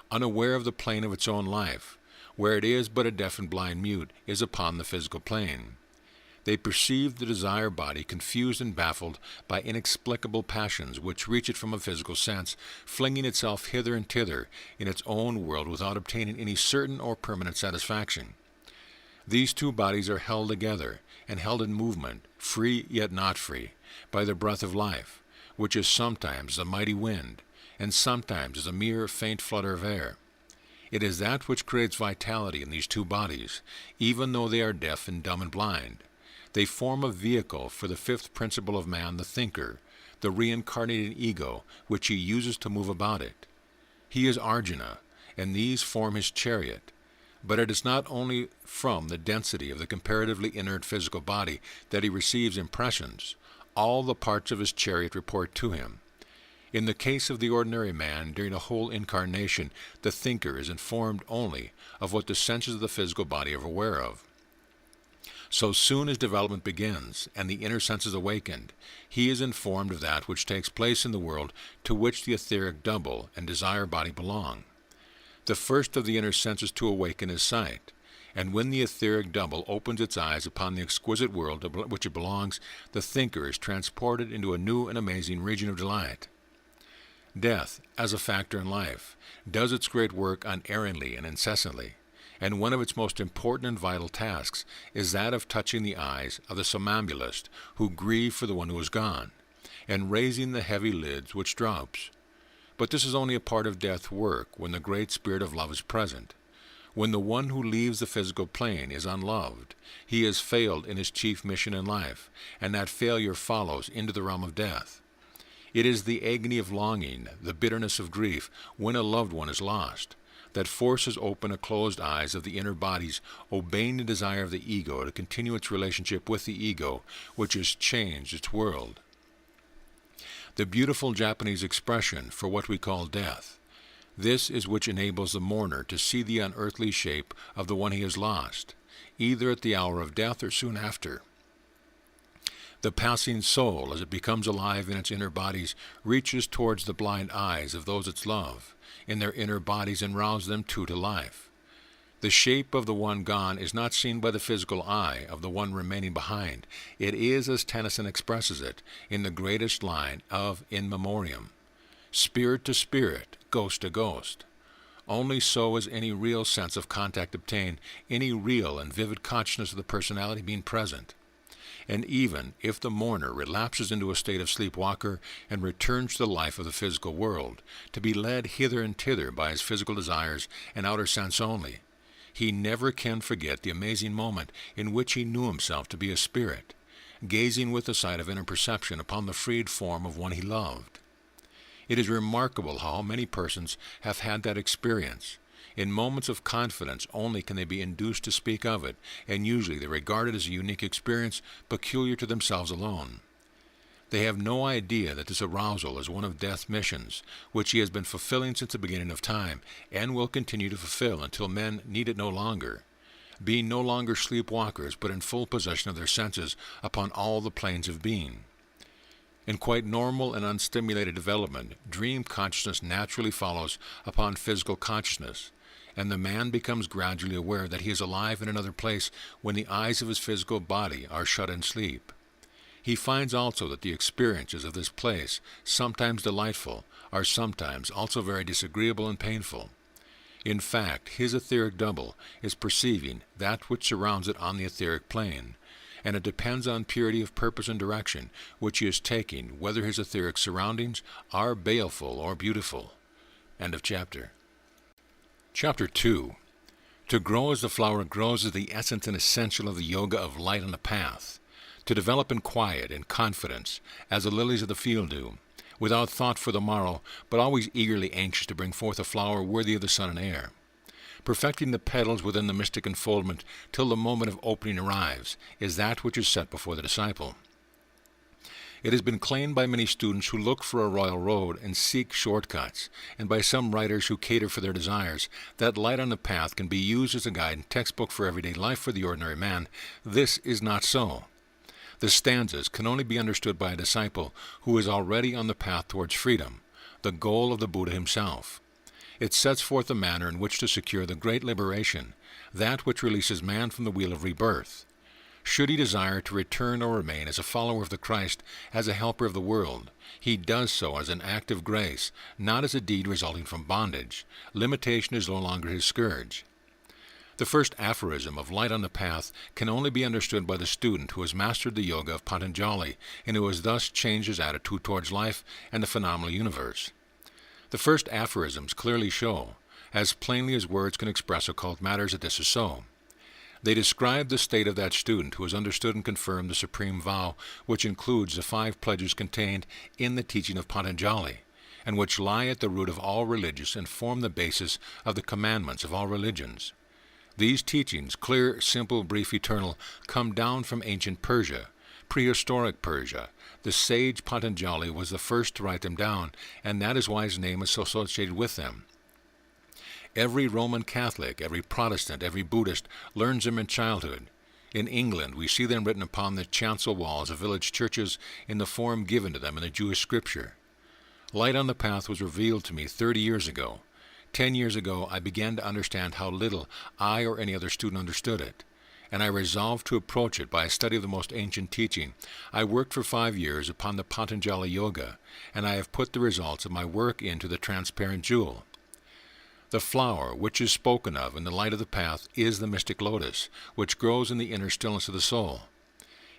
unaware of the plane of its own life, where it is but a deaf and blind mute is upon the physical plane. They perceive the desire body confused and baffled by inexplicable passions which reach it from a physical sense, flinging itself hither and thither in its own world without obtaining any certain or permanent satisfaction. These two bodies are held together and held in movement, free yet not free, by the breath of life, which is sometimes a mighty wind, and sometimes is a mere faint flutter of air. It is that which creates vitality in these two bodies, even though they are deaf and dumb and blind. They form a vehicle for the fifth principle of man, the thinker, the reincarnated ego, which he uses to move about it. He is Arjuna, and these form his chariot. But it is not only from the density of the comparatively inert physical body that he receives impressions. All the parts of his chariot report to him. In the case of the ordinary man, during a whole incarnation, the thinker is informed only of what the senses of the physical body are aware of. So soon as development begins, and the inner senses awakened, he is informed of that which takes place in the world to which the etheric double and desire body belong. The first of the inner senses to awaken is sight, and when the etheric double opens its eyes upon the exquisite world to which it belongs, the thinker is transported into a new and amazing region of delight. Death, as a factor in life, does its great work unerringly and incessantly, and one of its most important and vital tasks is that of touching the eyes of the somnambulist who grieve for the one who is gone, and raising the heavy lids which droops. But this is only a part of death's work when the great spirit of love is present. When the one who leaves the physical plane is unloved, he has failed in his chief mission in life, and that failure follows into the realm of death. It is the agony of longing, the bitterness of grief, when a loved one is lost, that forces open the closed eyes of the inner bodies, obeying the desire of the ego to continue its relationship with the ego, which has changed its world. The beautiful Japanese expression for what we call death, this is which enables the mourner to see the unearthly shape of the one he has lost, either at the hour of death or soon after. The passing soul, as it becomes alive in its inner bodies, reaches towards the blind eyes of those it loves in their inner bodies and rouses them too to life. The shape of the one gone is not seen by the physical eye of the one remaining behind. It is, as Tennyson expresses it, in the greatest line of In Memoriam, spirit to spirit, ghost to ghost. Only so is any real sense of contact obtained, any real and vivid consciousness of the personality being present. And even if the mourner relapses into a state of sleepwalker and returns to the life of the physical world, to be led hither and thither by his physical desires and outer sense only, he never can forget the amazing moment in which he knew himself to be a spirit, gazing with the sight of inner perception upon the freed form of one he loved. It is remarkable how many persons have had that experience. In moments of confidence only can they be induced to speak of it, and usually they regard it as a unique experience peculiar to themselves alone. They have no idea that this arousal is one of death's missions, which he has been fulfilling since the beginning of time, and will continue to fulfill until men need it no longer, being no longer sleepwalkers, but in full possession of their senses upon all the planes of being. In quite normal and unstimulated development, dream consciousness naturally follows upon physical consciousness, and the man becomes gradually aware that he is alive in another place when the eyes of his physical body are shut in sleep. He finds also that the experiences of this place, sometimes delightful, are sometimes also very disagreeable and painful. In fact, his etheric double is perceiving that which surrounds it on the etheric plane, and it depends on purity of purpose and direction which he is taking, whether his etheric surroundings are baleful or beautiful. End of chapter. Chapter 2. To grow as the flower grows is the essence and essential of the yoga of light on the path. To develop in quiet and confidence, as the lilies of the field do, without thought for the morrow, but always eagerly anxious to bring forth a flower worthy of the sun and air. Perfecting the petals within the mystic enfoldment till the moment of opening arrives, is that which is set before the disciple. It has been claimed by many students who look for a royal road and seek shortcuts, and by some writers who cater for their desires, that light on the path can be used as a guide and textbook for everyday life for the ordinary man. This is not so. The stanzas can only be understood by a disciple who is already on the path towards freedom, the goal of the Buddha himself. It sets forth the manner in which to secure the great liberation, that which releases man from the wheel of rebirth. Should he desire to return or remain as a follower of the Christ, as a helper of the world, he does so as an act of grace, not as a deed resulting from bondage. Limitation is no longer his scourge. The first aphorism of Light on the Path can only be understood by the student who has mastered the yoga of Patanjali and who has thus changed his attitude towards life and the phenomenal universe. The first aphorisms clearly show, as plainly as words can express occult matters, that this is so. They describe the state of that student who has understood and confirmed the supreme vow, which includes the 5 pledges contained in the teaching of Patanjali, and which lie at the root of all religions and form the basis of the commandments of all religions. These teachings, clear, simple, brief, eternal, come down from ancient Persia, prehistoric Persia. The sage Patanjali was the first to write them down, and that is why his name is associated with them. Every Roman Catholic, every Protestant, every Buddhist learns them in childhood. In England, we see them written upon the chancel walls of village churches in the form given to them in the Jewish scripture. Light on the Path was revealed to me 30 years ago. 10 years ago, I began to understand how little I or any other student understood it, and I resolved to approach it by a study of the most ancient teaching. I worked for 5 years upon the Patanjali Yoga, and I have put the results of my work into the transparent jewel. The flower which is spoken of in the Light of the Path is the mystic lotus, which grows in the inner stillness of the soul.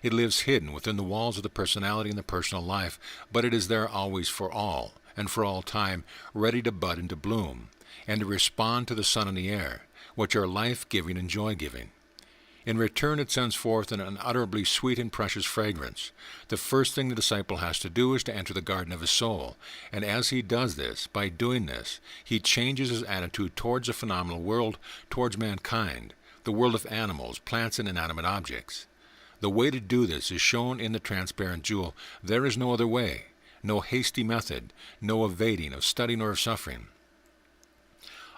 It lives hidden within the walls of the personality and the personal life, but it is there always for all, and for all time, ready to bud and to bloom, and to respond to the sun and the air, which are life-giving and joy-giving. In return, it sends forth an unutterably sweet and precious fragrance. The first thing the disciple has to do is to enter the garden of his soul, and as he does this, by doing this, he changes his attitude towards the phenomenal world, towards mankind, the world of animals, plants, and inanimate objects. The way to do this is shown in the transparent jewel. There is no other way, no hasty method, no evading of studying or of suffering.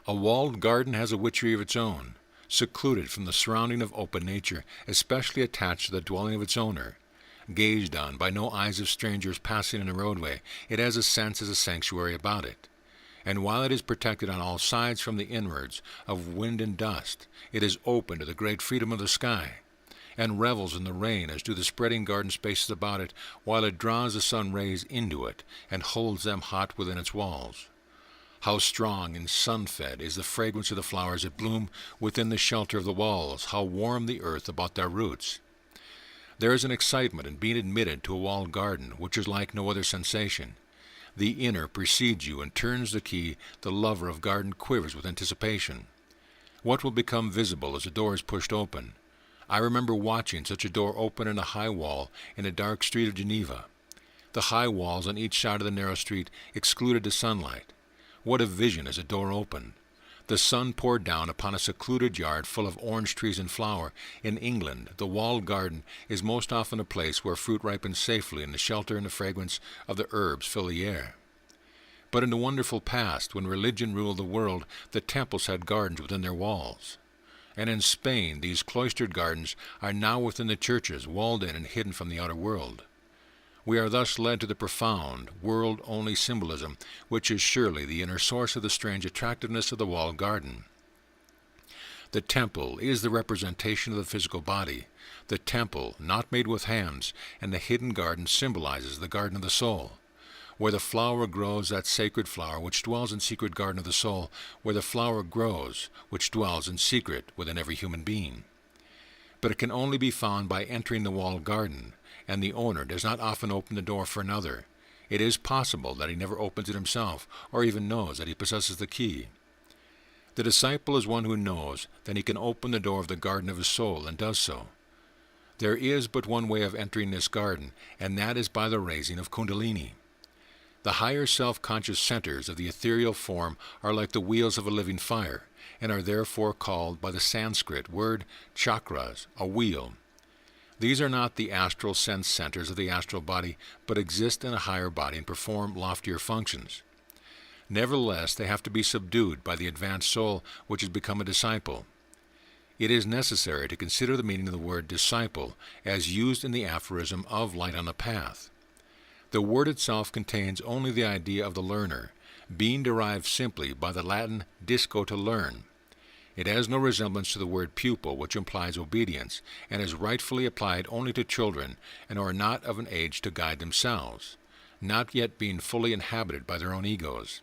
A walled garden has a witchery of its own, secluded from the surrounding of open nature, especially attached to the dwelling of its owner. Gazed on by no eyes of strangers passing in a roadway, it has a sense as a sanctuary about it. And while it is protected on all sides from the inwards of wind and dust, it is open to the great freedom of the sky, and revels in the rain as do the spreading garden spaces about it, while it draws the sun rays into it and holds them hot within its walls. How strong and sun-fed is the fragrance of the flowers that bloom within the shelter of the walls, how warm the earth about their roots. There is an excitement in being admitted to a walled garden which is like no other sensation. The inner precedes you and turns the key. The lover of garden quivers with anticipation. What will become visible as the door is pushed open? I remember watching such a door open in a high wall in a dark street of Geneva. The high walls on each side of the narrow street excluded the sunlight. What a vision as a door opened! The sun poured down upon a secluded yard full of orange trees in flower. In England, the walled garden is most often a place where fruit ripens safely and the shelter and the fragrance of the herbs fill the air. But in the wonderful past, when religion ruled the world, the temples had gardens within their walls. And in Spain, these cloistered gardens are now within the churches, walled in and hidden from the outer world. We are thus led to the profound, world-only symbolism, which is surely the inner source of the strange attractiveness of the walled garden. The temple is the representation of the physical body, the temple not made with hands, and the hidden garden symbolizes the garden of the soul. Where the flower grows, that sacred flower which dwells in secret garden of the soul, where the flower grows, which dwells in secret within every human being. But it can only be found by entering the walled garden, and the owner does not often open the door for another. It is possible that he never opens it himself, or even knows that he possesses the key. The disciple is one who knows that he can open the door of the garden of his soul, and does so. There is but one way of entering this garden, and that is by the raising of Kundalini. The higher self-conscious centers of the ethereal form are like the wheels of a living fire, and are therefore called by the Sanskrit word chakras, a wheel. These are not the astral sense centers of the astral body, but exist in a higher body and perform loftier functions. Nevertheless, they have to be subdued by the advanced soul which has become a disciple. it is necessary to consider the meaning of the word disciple as used in the aphorism of Light on the Path. The word itself contains only the idea of the learner, being derived simply by the Latin disco, to learn. It has no resemblance to the word pupil, which implies obedience, and is rightfully applied only to children, and are not of an age to guide themselves, not yet being fully inhabited by their own egos.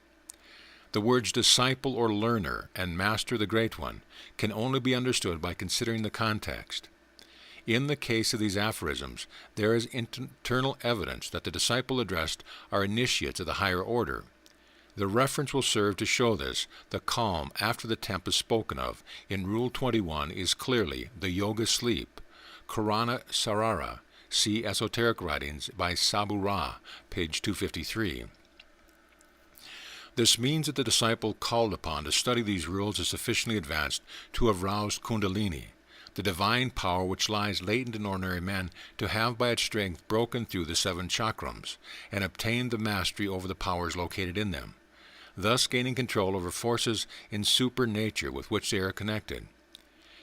The words disciple or learner and master the Great One can only be understood by considering the context. In the case of these aphorisms, there is internal evidence that the disciple addressed are initiates of the higher order. The reference will serve to show this. The calm after the tempest spoken of in Rule 21 is clearly the yoga sleep, Karana Sarara. See Esoteric Writings by Sabu Ra, page 253. This means that the disciple called upon to study these rules is sufficiently advanced to have roused Kundalini, the divine power which lies latent in ordinary men, to have by its strength broken through the 7 chakrams and obtained the mastery over the powers located in them, thus gaining control over forces in supernature with which they are connected.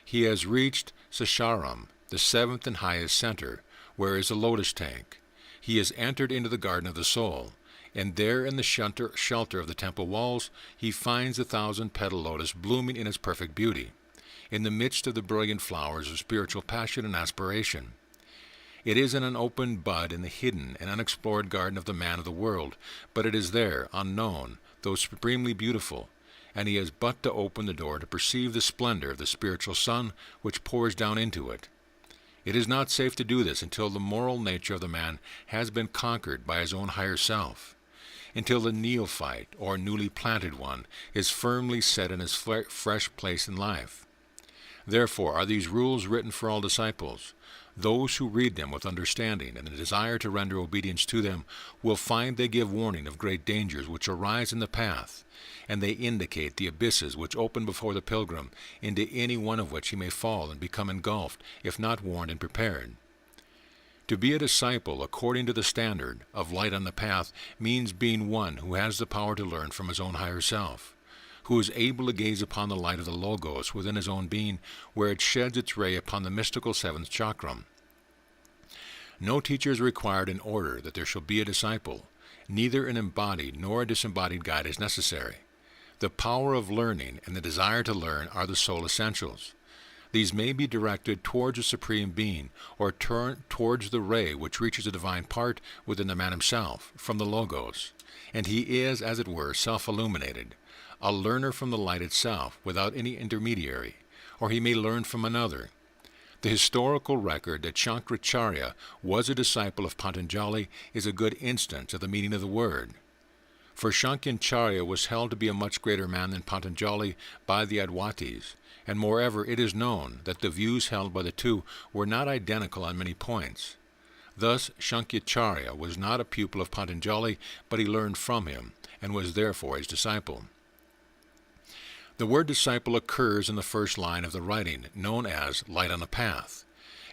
He has reached Sasharam, the 7th and highest center, where is the lotus tank. He has entered into the garden of the soul, and there in the shelter of the temple walls he finds the 1,000-petal lotus blooming in its perfect beauty, in the midst of the brilliant flowers of spiritual passion and aspiration. It is in an open bud in the hidden and unexplored garden of the man of the world, but it is there, unknown, though supremely beautiful, and he has but to open the door to perceive the splendor of the spiritual sun which pours down into it. It is not safe to do this until the moral nature of the man has been conquered by his own higher self, until the neophyte or newly planted one is firmly set in his fresh place in life. Therefore are these rules written for all disciples. Those who read them with understanding and a desire to render obedience to them will find they give warning of great dangers which arise in the path, and they indicate the abysses which open before the pilgrim, into any one of which he may fall and become engulfed, if not warned and prepared. To be a disciple, according to the standard of Light on the Path, means being one who has the power to learn from his own higher self, who is able to gaze upon the light of the Logos within his own being, where it sheds its ray upon the mystical 7th chakram. No teacher is required in order that there shall be a disciple. Neither an embodied nor a disembodied guide is necessary. The power of learning and the desire to learn are the sole essentials. These may be directed towards a Supreme Being, or towards the ray which reaches a divine part within the man himself, from the Logos, and he is, as it were, self-illuminated, a learner from the light itself, without any intermediary, or he may learn from another. The historical record that Shankaracharya was a disciple of Patanjali is a good instance of the meaning of the word. For Shankaracharya was held to be a much greater man than Patanjali by the Advaitis, and moreover it is known that the views held by the two were not identical on many points. Thus Shankaracharya was not a pupil of Patanjali, but he learned from him, and was therefore his disciple. The word disciple occurs in the first line of the writing, known as Light on the Path,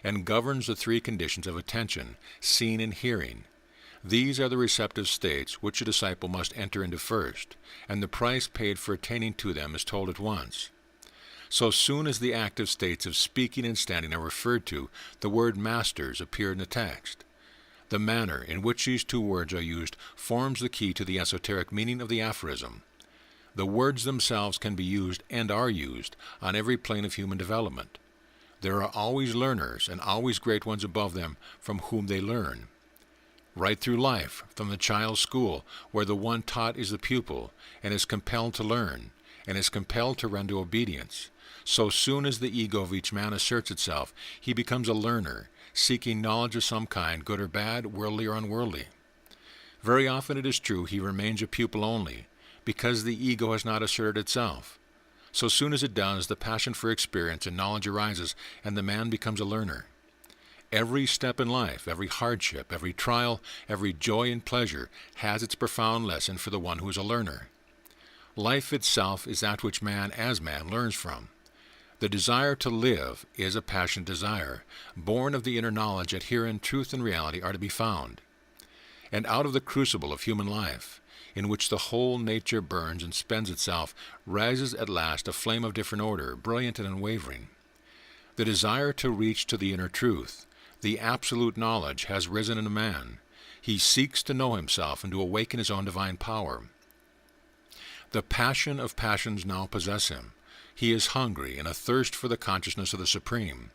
and governs the 3 conditions of attention, seeing and hearing. These are the receptive states which a disciple must enter into first, and the price paid for attaining to them is told at once. So soon as the active states of speaking and standing are referred to, the word masters appear in the text. The manner in which these 2 words are used forms the key to the esoteric meaning of the aphorism. The words themselves can be used, and are used, on every plane of human development. There are always learners, and always great ones above them, from whom they learn. Right through life, from the child's school, where the one taught is the pupil, and is compelled to learn, and is compelled to render obedience, so soon as the ego of each man asserts itself, he becomes a learner, seeking knowledge of some kind, good or bad, worldly or unworldly. Very often it is true he remains a pupil only, because the ego has not asserted itself. So soon as it does, the passion for experience and knowledge arises, and the man becomes a learner. Every step in life, every hardship, every trial, every joy and pleasure has its profound lesson for the one who is a learner. Life itself is that which man as man learns from. The desire to live is a passionate desire, born of the inner knowledge that herein truth and reality are to be found. And out of the crucible of human life, in which the whole nature burns and spends itself, rises at last a flame of different order, brilliant and unwavering. The desire to reach to the inner truth, the absolute knowledge, has risen in a man. He seeks to know himself and to awaken his own divine power. The passion of passions now possess him. He is hungry and athirst for the consciousness of the Supreme.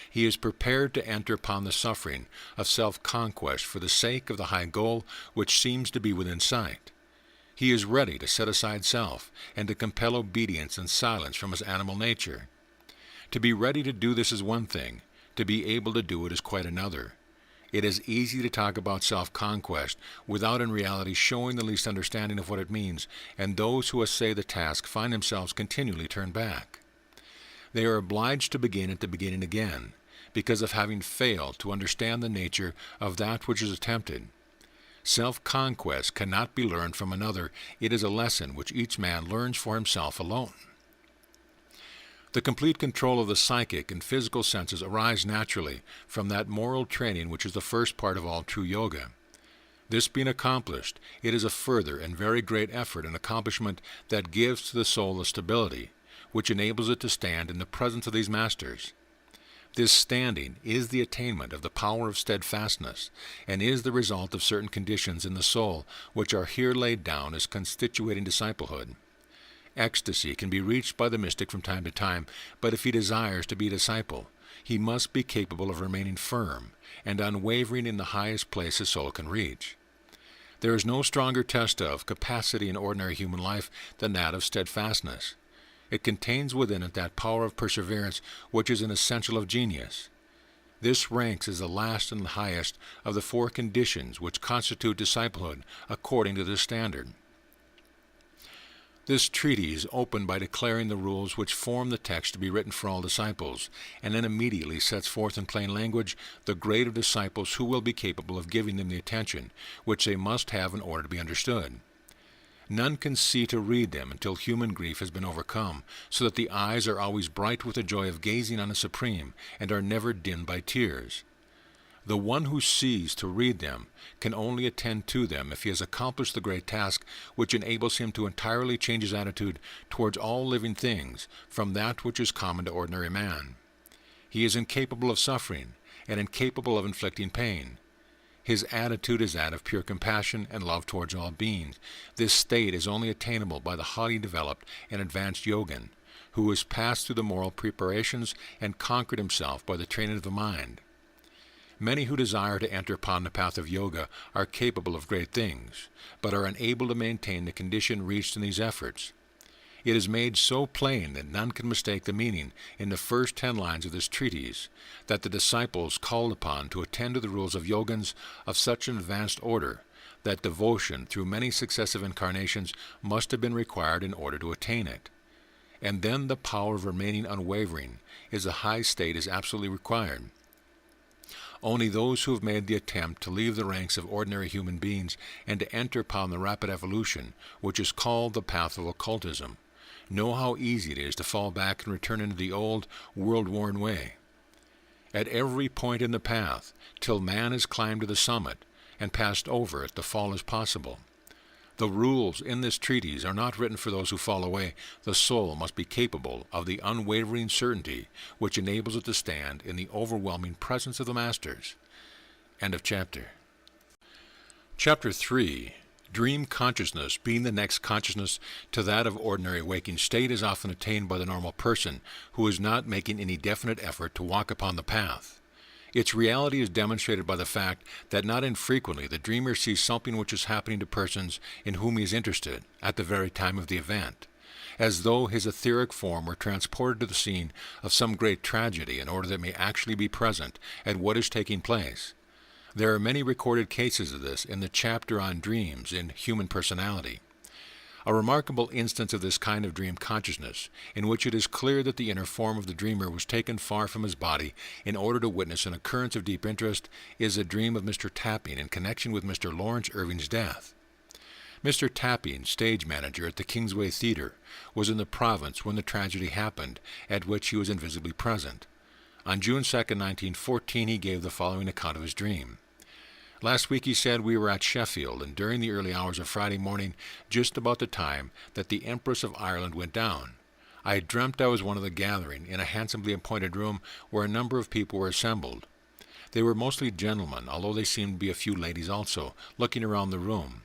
He is prepared to enter upon the suffering of self-conquest for the sake of the high goal which seems to be within sight. He is ready to set aside self and to compel obedience and silence from his animal nature. To be ready to do this is one thing. To be able to do it is quite another. It is easy to talk about self-conquest without in reality showing the least understanding of what it means, and those who essay the task find themselves continually turned back. They are obliged to begin at the beginning again, because of having failed to understand the nature of that which is attempted. Self-conquest cannot be learned from another. It is a lesson which each man learns for himself alone. The complete control of the psychic and physical senses arise naturally from that moral training which is the first part of all true yoga. This being accomplished, it is a further and very great effort and accomplishment that gives to the soul the stability, which enables it to stand in the presence of these masters. This standing is the attainment of the power of steadfastness, and is the result of certain conditions in the soul which are here laid down as constituting disciplehood. Ecstasy can be reached by the mystic from time to time, but if he desires to be a disciple, he must be capable of remaining firm and unwavering in the highest place his soul can reach. There is no stronger test of capacity in ordinary human life than that of steadfastness. It contains within it that power of perseverance which is an essential of genius. This ranks as the last and the highest of the four conditions which constitute disciplehood according to this standard. This treatise opened by declaring the rules which form the text to be written for all disciples, and then immediately sets forth in plain language the grade of disciples who will be capable of giving them the attention which they must have in order to be understood. None can see to read them until human grief has been overcome, so that the eyes are always bright with the joy of gazing on the Supreme, and are never dimmed by tears. The one who sees to read them can only attend to them if he has accomplished the great task which enables him to entirely change his attitude towards all living things from that which is common to ordinary man. He is incapable of suffering, and incapable of inflicting pain. His attitude is that of pure compassion and love towards all beings. This state is only attainable by the highly developed and advanced yogin, who has passed through the moral preparations and conquered himself by the training of the mind. Many who desire to enter upon the path of yoga are capable of great things, but are unable to maintain the condition reached in these efforts. It is made so plain that none can mistake the meaning in the first 10 lines of this treatise, that the disciples called upon to attend to the rules of yogins of such an advanced order, that devotion through many successive incarnations must have been required in order to attain it. And then the power of remaining unwavering is a high state is absolutely required. Only those who have made the attempt to leave the ranks of ordinary human beings and to enter upon the rapid evolution, which is called the path of occultism, know how easy it is to fall back and return into the old, world-worn way. At every point in the path, till man has climbed to the summit and passed over it, the fall is possible. The rules in this treatise are not written for those who fall away. The soul must be capable of the unwavering certainty which enables it to stand in the overwhelming presence of the Masters. End of chapter. Chapter 3. Dream consciousness, being the next consciousness to that of ordinary waking state, is often attained by the normal person who is not making any definite effort to walk upon the path. Its reality is demonstrated by the fact that not infrequently the dreamer sees something which is happening to persons in whom he is interested at the very time of the event, as though his etheric form were transported to the scene of some great tragedy in order that it may actually be present at what is taking place. There are many recorded cases of this in the chapter on dreams in human personality. A remarkable instance of this kind of dream consciousness, in which it is clear that the inner form of the dreamer was taken far from his body in order to witness an occurrence of deep interest, is a dream of Mr. Tapping in connection with Mr. Lawrence Irving's death. Mr. Tapping, stage manager at the Kingsway Theatre, was in the province when the tragedy happened, at which he was invisibly present. On June 2, 1914, he gave the following account of his dream. Last week, he said, we were at Sheffield, and during the early hours of Friday morning, just about the time that the Empress of Ireland went down, I dreamt I was one of the gathering in a handsomely appointed room where a number of people were assembled. They were mostly gentlemen, although they seemed to be a few ladies also, looking around the room.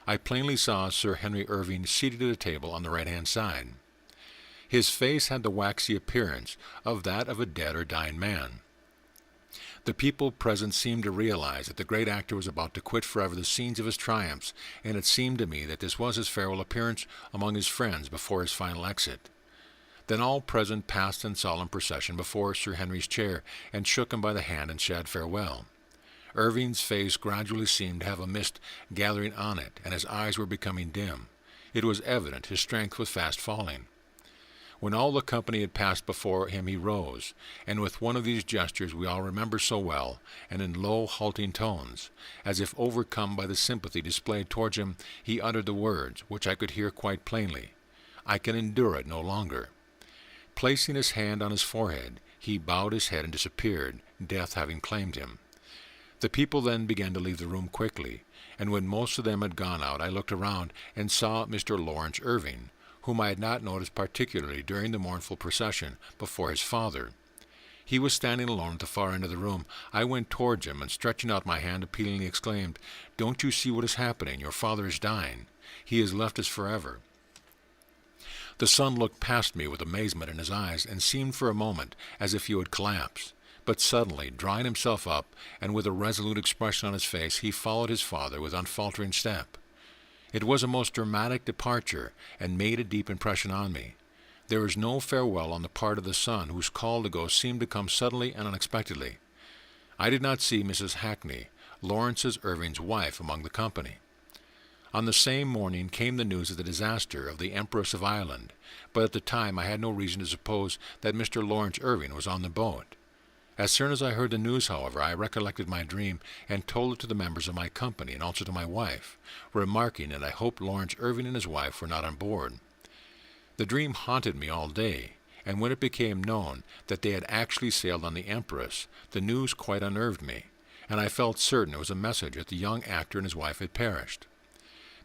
I plainly saw Sir Henry Irving seated at a table on the right-hand side. His face had the waxy appearance of that of a dead or dying man. The people present seemed to realize that the great actor was about to quit forever the scenes of his triumphs, and it seemed to me that this was his farewell appearance among his friends before his final exit. Then all present passed in solemn procession before Sir Henry's chair, and shook him by the hand and said farewell. Irving's face gradually seemed to have a mist gathering on it, and his eyes were becoming dim. It was evident his strength was fast falling. When all the company had passed before him, he rose, and with one of these gestures we all remember so well, and in low, halting tones, as if overcome by the sympathy displayed towards him, he uttered the words, which I could hear quite plainly, "I can endure it no longer." Placing his hand on his forehead, he bowed his head and disappeared, death having claimed him. The people then began to leave the room quickly, and when most of them had gone out, I looked around and saw Mr. Lawrence Irving, whom I had not noticed particularly during the mournful procession before his father. He was standing alone at the far end of the room. I went towards him, and stretching out my hand, appealingly exclaimed, "Don't you see what is happening? Your father is dying. He has left us forever." The son looked past me with amazement in his eyes, and seemed for a moment as if he would collapse. But suddenly, drawing himself up, and with a resolute expression on his face, he followed his father with unfaltering step. It was a most dramatic departure, and made a deep impression on me. There was no farewell on the part of the son, whose call to go seemed to come suddenly and unexpectedly. I did not see Mrs. Hackney, Lawrence Irving's wife, among the company. On the same morning came the news of the disaster of the Empress of Ireland, but at the time I had no reason to suppose that Mr. Lawrence Irving was on the boat. As soon as I heard the news, however, I recollected my dream, and told it to the members of my company, and also to my wife, remarking that I hoped Lawrence Irving and his wife were not on board. The dream haunted me all day, and when it became known that they had actually sailed on the Empress, the news quite unnerved me, and I felt certain it was a message that the young actor and his wife had perished.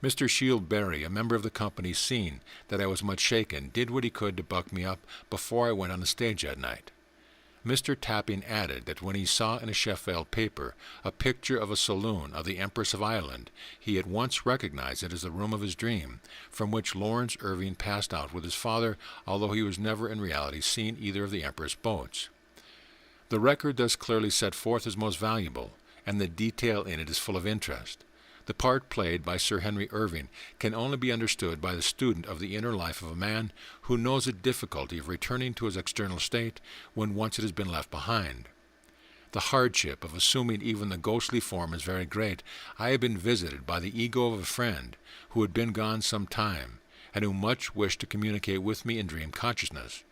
Mr. Shieldberry, a member of the company, seeing that I was much shaken, did what he could to buck me up before I went on the stage that night. Mr. Tapping added that when he saw in a Sheffield paper a picture of a saloon of the Empress of Ireland, he at once recognized it as the room of his dream, from which Lawrence Irving passed out with his father, although he was never in reality seen either of the Empress boats. The record thus clearly set forth is most valuable, and the detail in it is full of interest. The part played by Sir Henry Irving can only be understood by the student of the inner life of a man who knows the difficulty of returning to his external state when once it has been left behind. The hardship of assuming even the ghostly form is very great. I have been visited by the ego of a friend who had been gone some time, and who much wished to communicate with me in dream consciousness.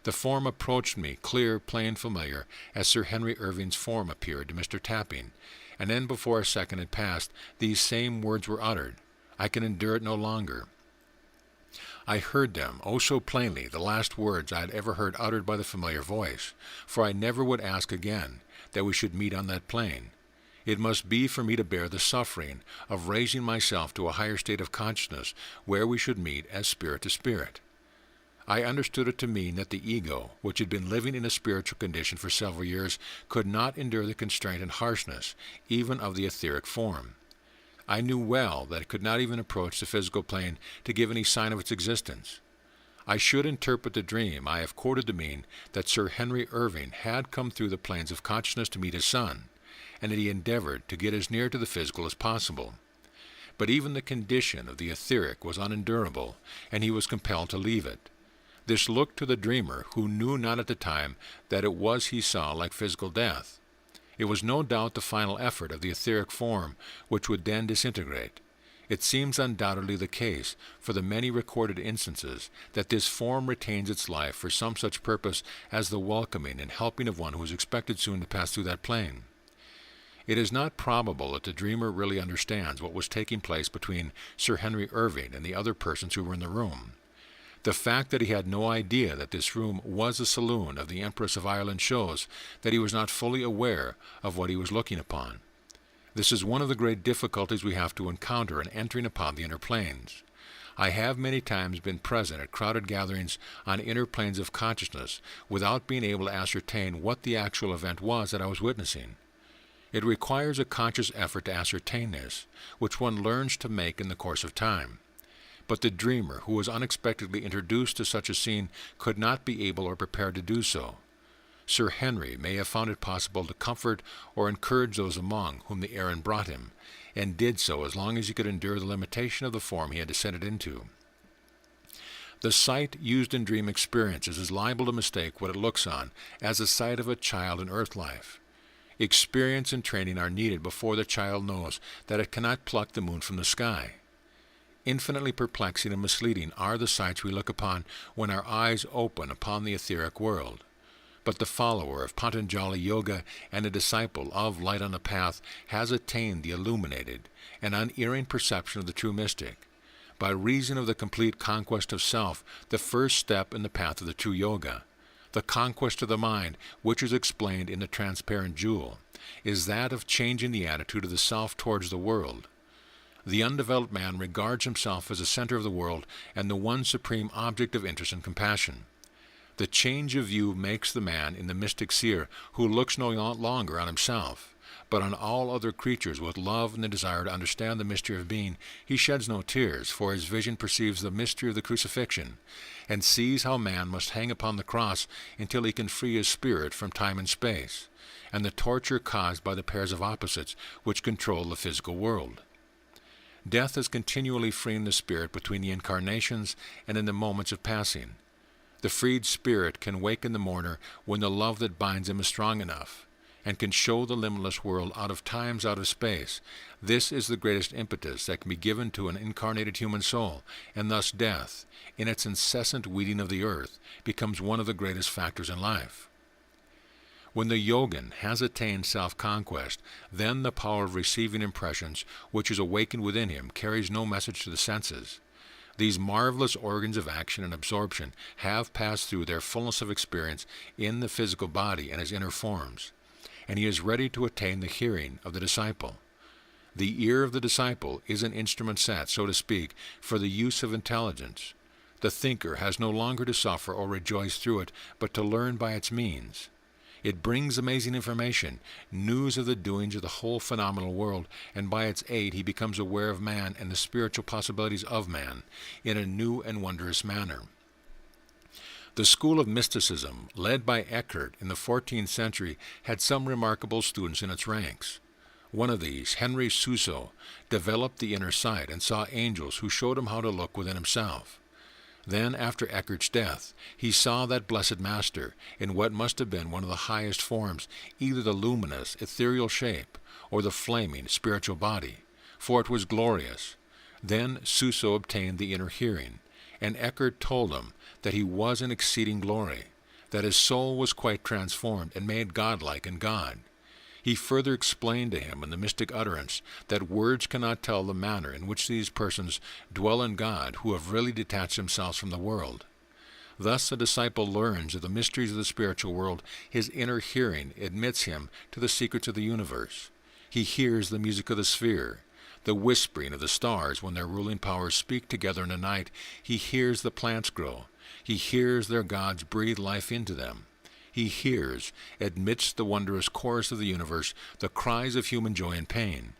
The form approached me, clear, plain, familiar, as Sir Henry Irving's form appeared to Mr. Tapping, and then before a second had passed, these same words were uttered, "I can endure it no longer." I heard them, oh so plainly, the last words I had ever heard uttered by the familiar voice, for I never would ask again that we should meet on that plane. It must be for me to bear the suffering of raising myself to a higher state of consciousness, where we should meet as spirit to spirit. I understood it to mean that the ego, which had been living in a spiritual condition for several years, could not endure the constraint and harshness, even of the etheric form. I knew well that it could not even approach the physical plane to give any sign of its existence. I should interpret the dream I have quoted to mean that Sir Henry Irving had come through the planes of consciousness to meet his son, and that he endeavored to get as near to the physical as possible. But even the condition of the etheric was unendurable, and he was compelled to leave it. This looked to the dreamer, who knew not at the time that it was he saw like physical death. It was no doubt the final effort of the etheric form, which would then disintegrate. It seems undoubtedly the case, for the many recorded instances, that this form retains its life for some such purpose as the welcoming and helping of one who is expected soon to pass through that plane. It is not probable that the dreamer really understands what was taking place between Sir Henry Irving and the other persons who were in the room. The fact that he had no idea that this room was a saloon of the Empress of Ireland shows that he was not fully aware of what he was looking upon. This is one of the great difficulties we have to encounter in entering upon the inner planes. I have many times been present at crowded gatherings on inner planes of consciousness without being able to ascertain what the actual event was that I was witnessing. It requires a conscious effort to ascertain this, which one learns to make in the course of time. But the dreamer who was unexpectedly introduced to such a scene could not be able or prepared to do so. Sir Henry may have found it possible to comfort or encourage those among whom the errand brought him, and did so as long as he could endure the limitation of the form he had descended into. The sight used in dream experiences is liable to mistake what it looks on as the sight of a child in earth life. Experience and training are needed before the child knows that it cannot pluck the moon from the sky. Infinitely perplexing and misleading are the sights we look upon when our eyes open upon the etheric world. But the follower of Patanjali Yoga and a disciple of Light on the Path has attained the illuminated and unerring perception of the true mystic, by reason of the complete conquest of self, the first step in the path of the true yoga. The conquest of the mind, which is explained in the transparent jewel, is that of changing the attitude of the self towards the world. The undeveloped man regards himself as the center of the world and the one supreme object of interest and compassion. The change of view makes the man in the mystic seer who looks no longer on himself, but on all other creatures with love and the desire to understand the mystery of being. He sheds no tears, for his vision perceives the mystery of the crucifixion, and sees how man must hang upon the cross until he can free his spirit from time and space, and the torture caused by the pairs of opposites which control the physical world. Death is continually freeing the spirit between the incarnations and in the moments of passing. The freed spirit can waken the mourner when the love that binds him is strong enough, and can show the limitless world out of times, out of space. This is the greatest impetus that can be given to an incarnated human soul, and thus death, in its incessant weeding of the earth, becomes one of the greatest factors in life. When the yogin has attained self-conquest, then the power of receiving impressions, which is awakened within him, carries no message to the senses. These marvelous organs of action and absorption have passed through their fullness of experience in the physical body and his inner forms, and he is ready to attain the hearing of the disciple. The ear of the disciple is an instrument set, so to speak, for the use of intelligence. The thinker has no longer to suffer or rejoice through it, but to learn by its means. It brings amazing information, news of the doings of the whole phenomenal world, and by its aid he becomes aware of man and the spiritual possibilities of man in a new and wondrous manner. The school of mysticism, led by Eckhart in the 14th century, had some remarkable students in its ranks. One of these, Henry Suso, developed the inner sight and saw angels who showed him how to look within himself. Then, after Eckhart's death, he saw that blessed master in what must have been one of the highest forms, either the luminous, ethereal shape, or the flaming, spiritual body, for it was glorious. Then Suso obtained the inner hearing, and Eckhart told him that he was in exceeding glory, that his soul was quite transformed and made godlike in God. He further explained to him in the mystic utterance that words cannot tell the manner in which these persons dwell in God who have really detached themselves from the world. Thus the disciple learns of the mysteries of the spiritual world. His inner hearing admits him to the secrets of the universe. He hears the music of the sphere, the whispering of the stars when their ruling powers speak together in the night. He hears the plants grow. He hears their gods breathe life into them. He hears, amidst the wondrous chorus of the universe, the cries of human joy and pain.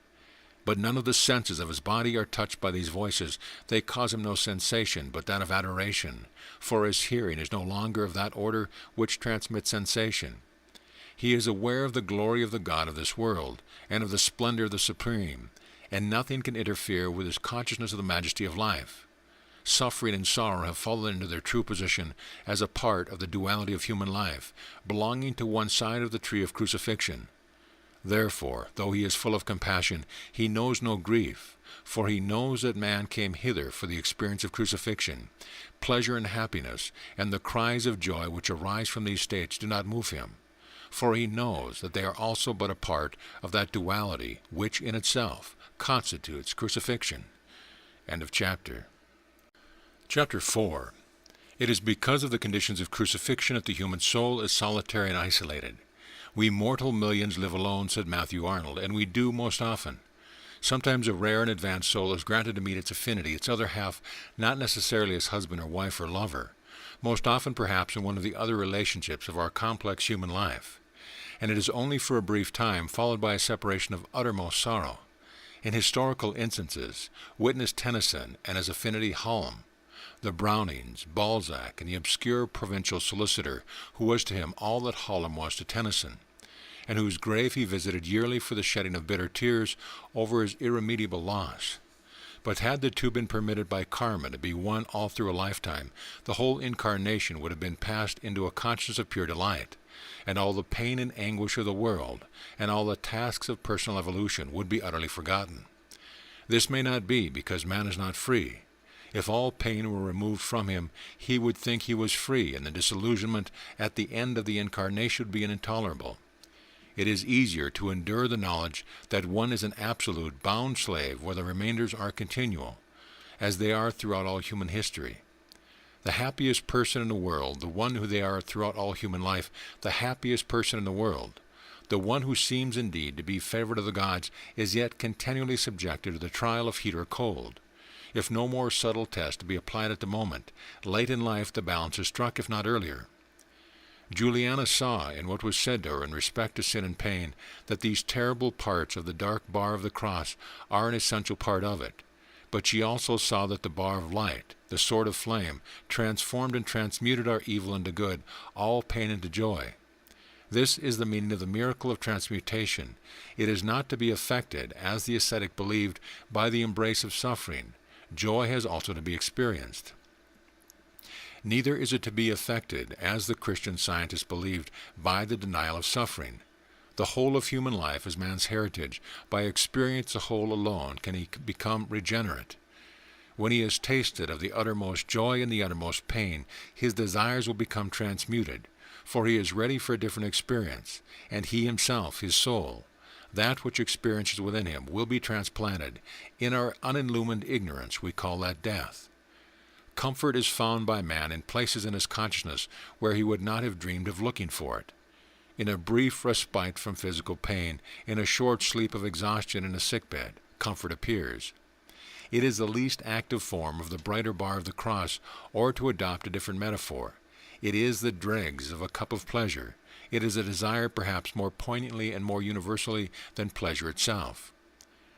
But none of the senses of his body are touched by these voices. They cause him no sensation but that of adoration, for his hearing is no longer of that order which transmits sensation. He is aware of the glory of the God of this world, and of the splendor of the Supreme, and nothing can interfere with his consciousness of the majesty of life. Suffering and sorrow have fallen into their true position as a part of the duality of human life, belonging to one side of the tree of crucifixion. Therefore, though he is full of compassion, he knows no grief, for he knows that man came hither for the experience of crucifixion. Pleasure and happiness, and the cries of joy which arise from these states do not move him, for he knows that they are also but a part of that duality which in itself constitutes crucifixion. End of chapter. Chapter 4. It is because of the conditions of crucifixion that the human soul is solitary and isolated. We mortal millions live alone, said Matthew Arnold, and we do most often. Sometimes a rare and advanced soul is granted to meet its affinity, its other half, not necessarily as husband or wife or lover, most often perhaps in one of the other relationships of our complex human life. And it is only for a brief time, followed by a separation of uttermost sorrow. In historical instances, witness Tennyson and his affinity Hallam, the Brownings, Balzac, and the obscure provincial solicitor who was to him all that Hallam was to Tennyson, and whose grave he visited yearly for the shedding of bitter tears over his irremediable loss. But had the two been permitted by karma to be one all through a lifetime, the whole incarnation would have been passed into a consciousness of pure delight, and all the pain and anguish of the world, and all the tasks of personal evolution would be utterly forgotten. This may not be, because man is not free. If all pain were removed from him, he would think he was free, and the disillusionment at the end of the incarnation would be intolerable. It is easier to endure the knowledge that one is an absolute, bound slave where the remainders are continual, as they are throughout all human history. The happiest person in the world, the one who they are throughout all human life, the happiest person in the world, the one who seems indeed to be favourite of the gods, is yet continually subjected to the trial of heat or cold. If no more subtle test to be applied at the moment, late in life the balance is struck, if not earlier. Juliana saw in what was said to her in respect to sin and pain that these terrible parts of the dark bar of the cross are an essential part of it, but she also saw that the bar of light, the sword of flame, transformed and transmuted our evil into good, all pain into joy. This is the meaning of the miracle of transmutation. It is not to be effected, as the ascetic believed, by the embrace of suffering. Joy has also to be experienced. Neither is it to be effected, as the Christian scientists believed, by the denial of suffering. The whole of human life is man's heritage. By experience the whole alone can he become regenerate. When he has tasted of the uttermost joy and the uttermost pain, his desires will become transmuted, for he is ready for a different experience, and he himself, his soul, that which experiences within him, will be transplanted. In our unillumined ignorance we call that death. Comfort is found by man in places in his consciousness where he would not have dreamed of looking for it. In a brief respite from physical pain, in a short sleep of exhaustion in a sickbed, comfort appears. It is the least active form of the brighter bar of the cross, or to adopt a different metaphor, it is the dregs of a cup of pleasure. It is a desire perhaps more poignantly and more universally than pleasure itself.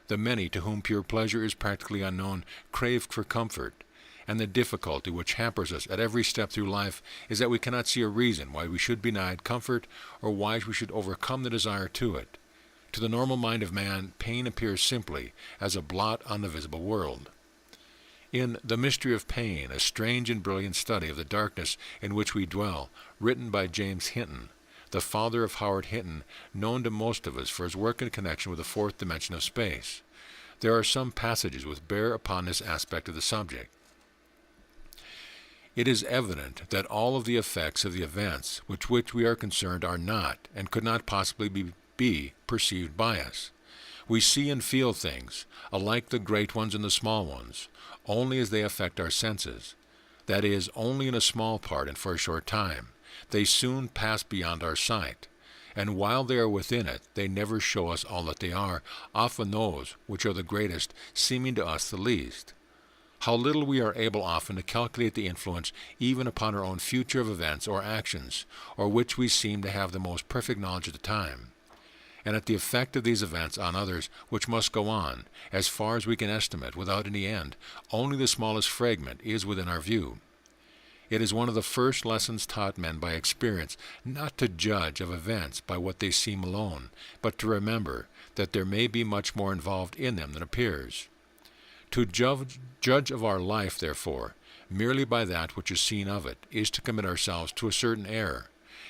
The many to whom pure pleasure is practically unknown crave for comfort, and the difficulty which hampers us at every step through life is that we cannot see a reason why we should be denied comfort or why we should overcome the desire to it. To the normal mind of man, pain appears simply as a blot on the visible world. In The Mystery of Pain, a strange and brilliant study of the darkness in which we dwell, written by James Hinton, the father of Howard Hinton, known to most of us for his work in connection with the fourth dimension of space, there are some passages which bear upon this aspect of the subject. It is evident that all of the effects of the events with which we are concerned are not, and could not possibly be perceived by us. We see and feel things, alike the great ones and the small ones, only as they affect our senses. That is, only in a small part and for a short time. They soon pass beyond our sight, and while they are within it, they never show us all that they are, often those which are the greatest, seeming to us the least. How little we are able often to calculate the influence even upon our own future of events or actions, or which we seem to have the most perfect knowledge at the time, and at the effect of these events on others, which must go on, as far as we can estimate, without any end. Only the smallest fragment is within our view. It is one of the first lessons taught men by experience, not to judge of events by what they seem alone, but to remember that there may be much more involved in them than appears. To judge of our life, therefore, merely by that which is seen of it, is to commit ourselves to a certain error,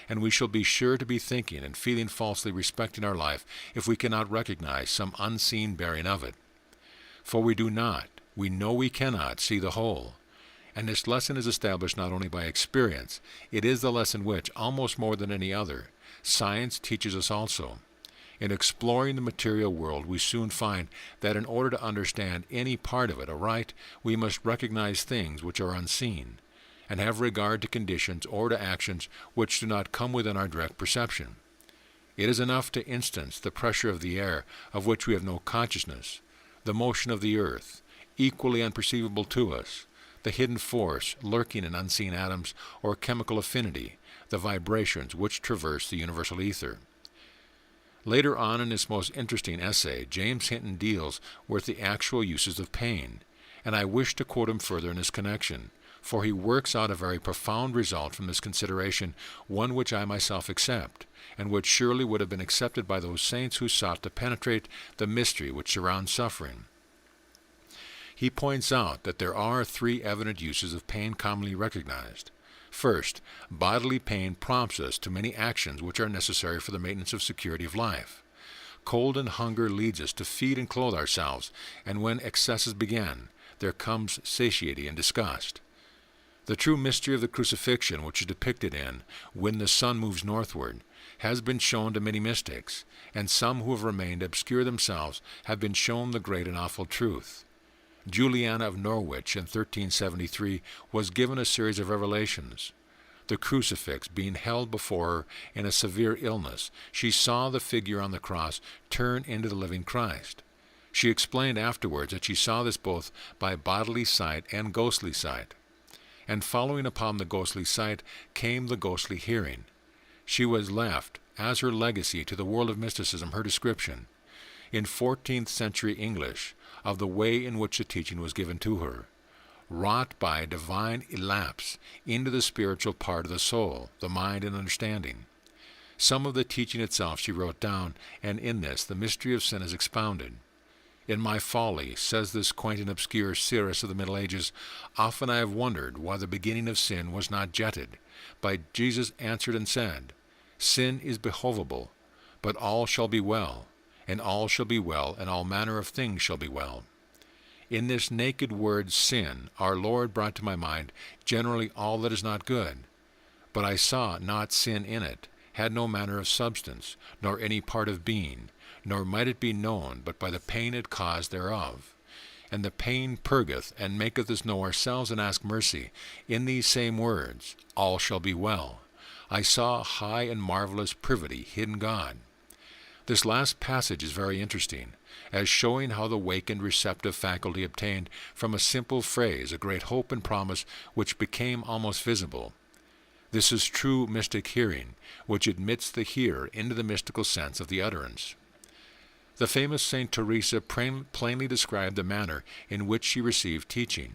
and we shall be sure to be thinking and feeling falsely respecting our life if we cannot recognize some unseen bearing of it. For we know we cannot see the whole, and this lesson is established not only by experience, it is the lesson which, almost more than any other, science teaches us also. In exploring the material world, we soon find that in order to understand any part of it aright, we must recognize things which are unseen, and have regard to conditions or to actions which do not come within our direct perception. It is enough to instance the pressure of the air, of which we have no consciousness, the motion of the earth, equally unperceivable to us, the hidden force lurking in unseen atoms or chemical affinity, the vibrations which traverse the universal ether. Later on in his most interesting essay, James Hinton deals with the actual uses of pain, and I wish to quote him further in this connection, for he works out a very profound result from this consideration, one which I myself accept, and which surely would have been accepted by those saints who sought to penetrate the mystery which surrounds suffering. He points out that there are three evident uses of pain commonly recognized. First, bodily pain prompts us to many actions which are necessary for the maintenance of security of life. Cold and hunger leads us to feed and clothe ourselves, and when excesses begin, there comes satiety and disgust. The true mystery of the crucifixion, which is depicted in When the Sun Moves Northward, has been shown to many mystics, and some who have remained obscure themselves have been shown the great and awful truth. Juliana of Norwich in 1373 was given a series of revelations. The crucifix being held before her in a severe illness, she saw the figure on the cross turn into the living Christ. She explained afterwards that she saw this both by bodily sight and ghostly sight. And following upon the ghostly sight came the ghostly hearing. She was left, as her legacy to the world of mysticism, her description, in 14th century English, of the way in which the teaching was given to her, wrought by divine elapse into the spiritual part of the soul, the mind and understanding. Some of the teaching itself she wrote down, and in this the mystery of sin is expounded. In my folly, says this quaint and obscure seeress of the Middle Ages, often I have wondered why the beginning of sin was not jetted. But Jesus answered and said, Sin is behovable, but all shall be well, and all shall be well, and all manner of things shall be well. In this naked word sin, our Lord brought to my mind generally all that is not good. But I saw not sin in it, had no manner of substance, nor any part of being, nor might it be known but by the pain it caused thereof. And the pain purgeth, and maketh us know ourselves and ask mercy. In these same words, all shall be well. I saw high and marvelous privity hid in God. This last passage is very interesting, as showing how the wakened receptive faculty obtained from a simple phrase a great hope and promise which became almost visible. This is true mystic hearing, which admits the hearer into the mystical sense of the utterance. The famous Saint Teresa plainly described the manner in which she received teaching.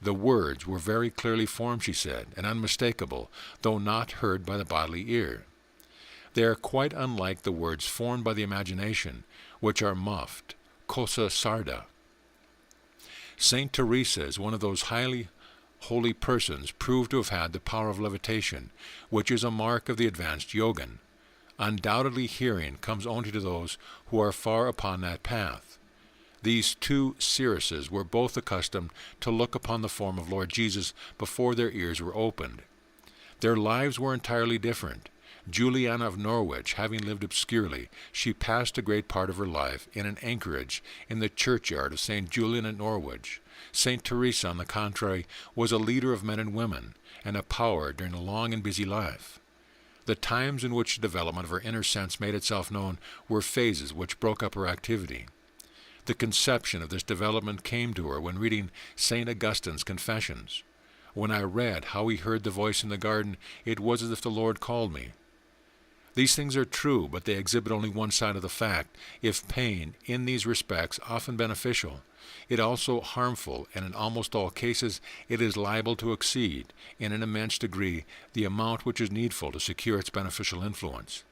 The words were very clearly formed, she said, and unmistakable, though not heard by the bodily ear. They are quite unlike the words formed by the imagination, which are muffled, cosa sarda. Saint Teresa is one of those highly holy persons proved to have had the power of levitation, which is a mark of the advanced yogin. Undoubtedly hearing comes only to those who are far upon that path. These two seeresses were both accustomed to look upon the form of Lord Jesus before their ears were opened. Their lives were entirely different. Juliana of Norwich, having lived obscurely, she passed a great part of her life in an anchorage in the churchyard of St. Julian at Norwich. St. Teresa, on the contrary, was a leader of men and women, and a power during a long and busy life. The times in which the development of her inner sense made itself known were phases which broke up her activity. The conception of this development came to her when reading St. Augustine's Confessions. When I read how he heard the voice in the garden, it was as if the Lord called me. These things are true, but they exhibit only one side of the fact. If pain, in these respects, often beneficial, it also harmful, and in almost all cases it is liable to exceed, in an immense degree, the amount which is needful to secure its beneficial influence.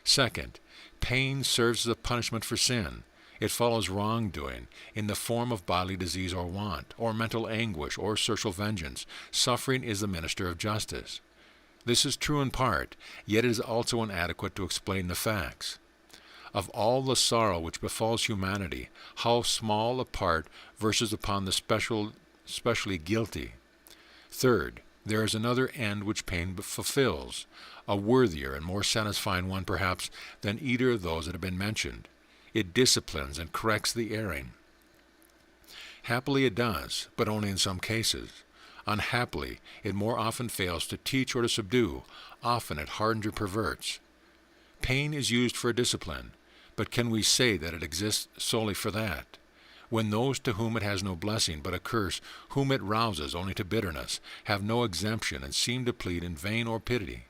Second, pain serves as a punishment for sin. It follows wrongdoing, in the form of bodily disease or want, or mental anguish, or social vengeance. Suffering is the minister of justice. This is true in part, yet it is also inadequate to explain the facts. Of all the sorrow which befalls humanity, how small a part verses upon the specially guilty. Third, there is another end which pain fulfills, a worthier and more satisfying one perhaps than either of those that have been mentioned. It disciplines and corrects the erring. Happily it does, but only in some cases. Unhappily, it more often fails to teach or to subdue. Often it hardens or perverts. Pain is used for discipline, but can we say that it exists solely for that? when those to whom it has no blessing but a curse, whom it rouses only to bitterness, have no exemption and seem to plead in vain or pity.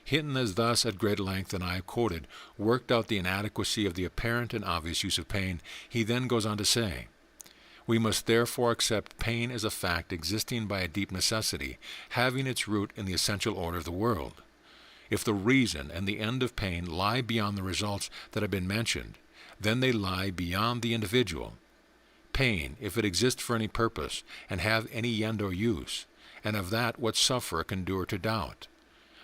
Hinton has thus, at great length, and I have quoted, worked out the inadequacy of the apparent and obvious use of pain. He then goes on to say, "We must therefore accept pain as a fact existing by a deep necessity, having its root in the essential order of the world. If the reason and the end of pain lie beyond the results that have been mentioned, then they lie beyond the individual. Pain, if it exist for any purpose, and have any end or use, and of that what sufferer can endure to doubt,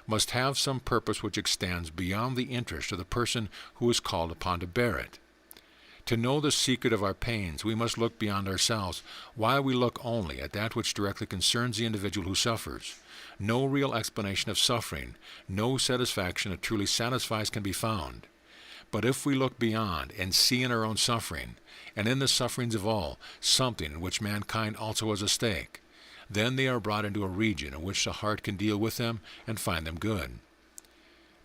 must have some purpose which extends beyond the interest of the person who is called upon to bear it. To know the secret of our pains, we must look beyond ourselves, while we look only at that which directly concerns the individual who suffers. No real explanation of suffering, no satisfaction that truly satisfies can be found. But if we look beyond and see in our own suffering, and in the sufferings of all, something in which mankind also has a stake, then they are brought into a region in which the heart can deal with them and find them good."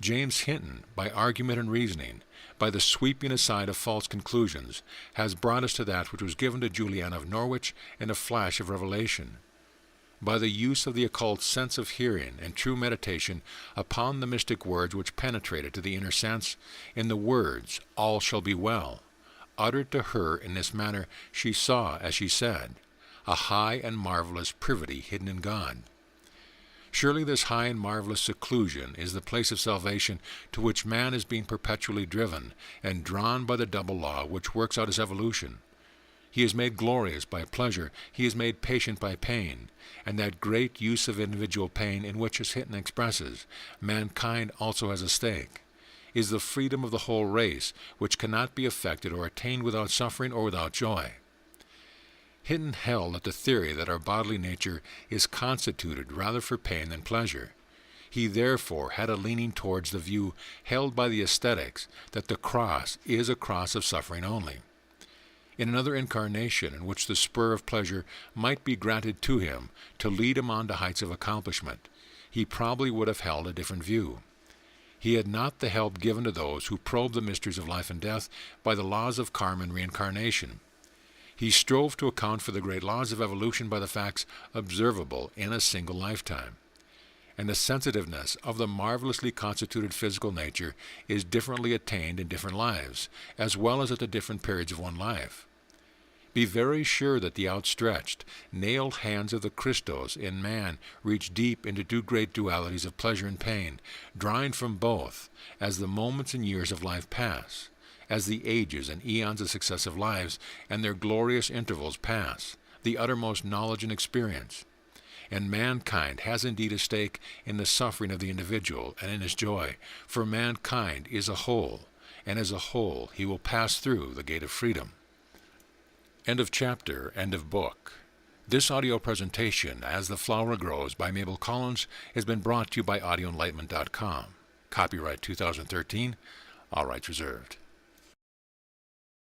James Hinton, by argument and reasoning, by the sweeping aside of false conclusions, has brought us to that which was given to Juliana of Norwich in a flash of revelation. By the use of the occult sense of hearing and true meditation upon the mystic words which penetrated to the inner sense, in the words, "All shall be well," uttered to her in this manner, she saw, as she said, a high and marvelous privity hidden in God. Surely this high and marvelous seclusion is the place of salvation to which man is being perpetually driven and drawn by the double law which works out his evolution. He is made glorious by pleasure, he is made patient by pain, and that great use of individual pain in which, as Hinton expresses, mankind also has a stake, is the freedom of the whole race, which cannot be effected or attained without suffering or without joy. Hinton held that the theory that our bodily nature is constituted rather for pain than pleasure. He therefore had a leaning towards the view held by the ascetics that the cross is a cross of suffering only. In another incarnation in which the spur of pleasure might be granted to him to lead him on to heights of accomplishment, he probably would have held a different view. He had not the help given to those who probe the mysteries of life and death by the laws of karma and reincarnation. He strove to account for the great laws of evolution by the facts observable in a single lifetime. And the sensitiveness of the marvelously constituted physical nature is differently attained in different lives, as well as at the different periods of one life. Be very sure that the outstretched, nailed hands of the Christos in man reach deep into two great dualities of pleasure and pain, drawing from both, as the moments and years of life pass, as the ages and eons of successive lives and their glorious intervals pass, the uttermost knowledge and experience. And mankind has indeed a stake in the suffering of the individual and in his joy, for mankind is a whole, and as a whole he will pass through the gate of freedom. End of chapter, end of book. This audio presentation, As the Flower Grows by Mabel Collins, has been brought to you by audioenlightenment.com. Copyright 2013, all rights reserved.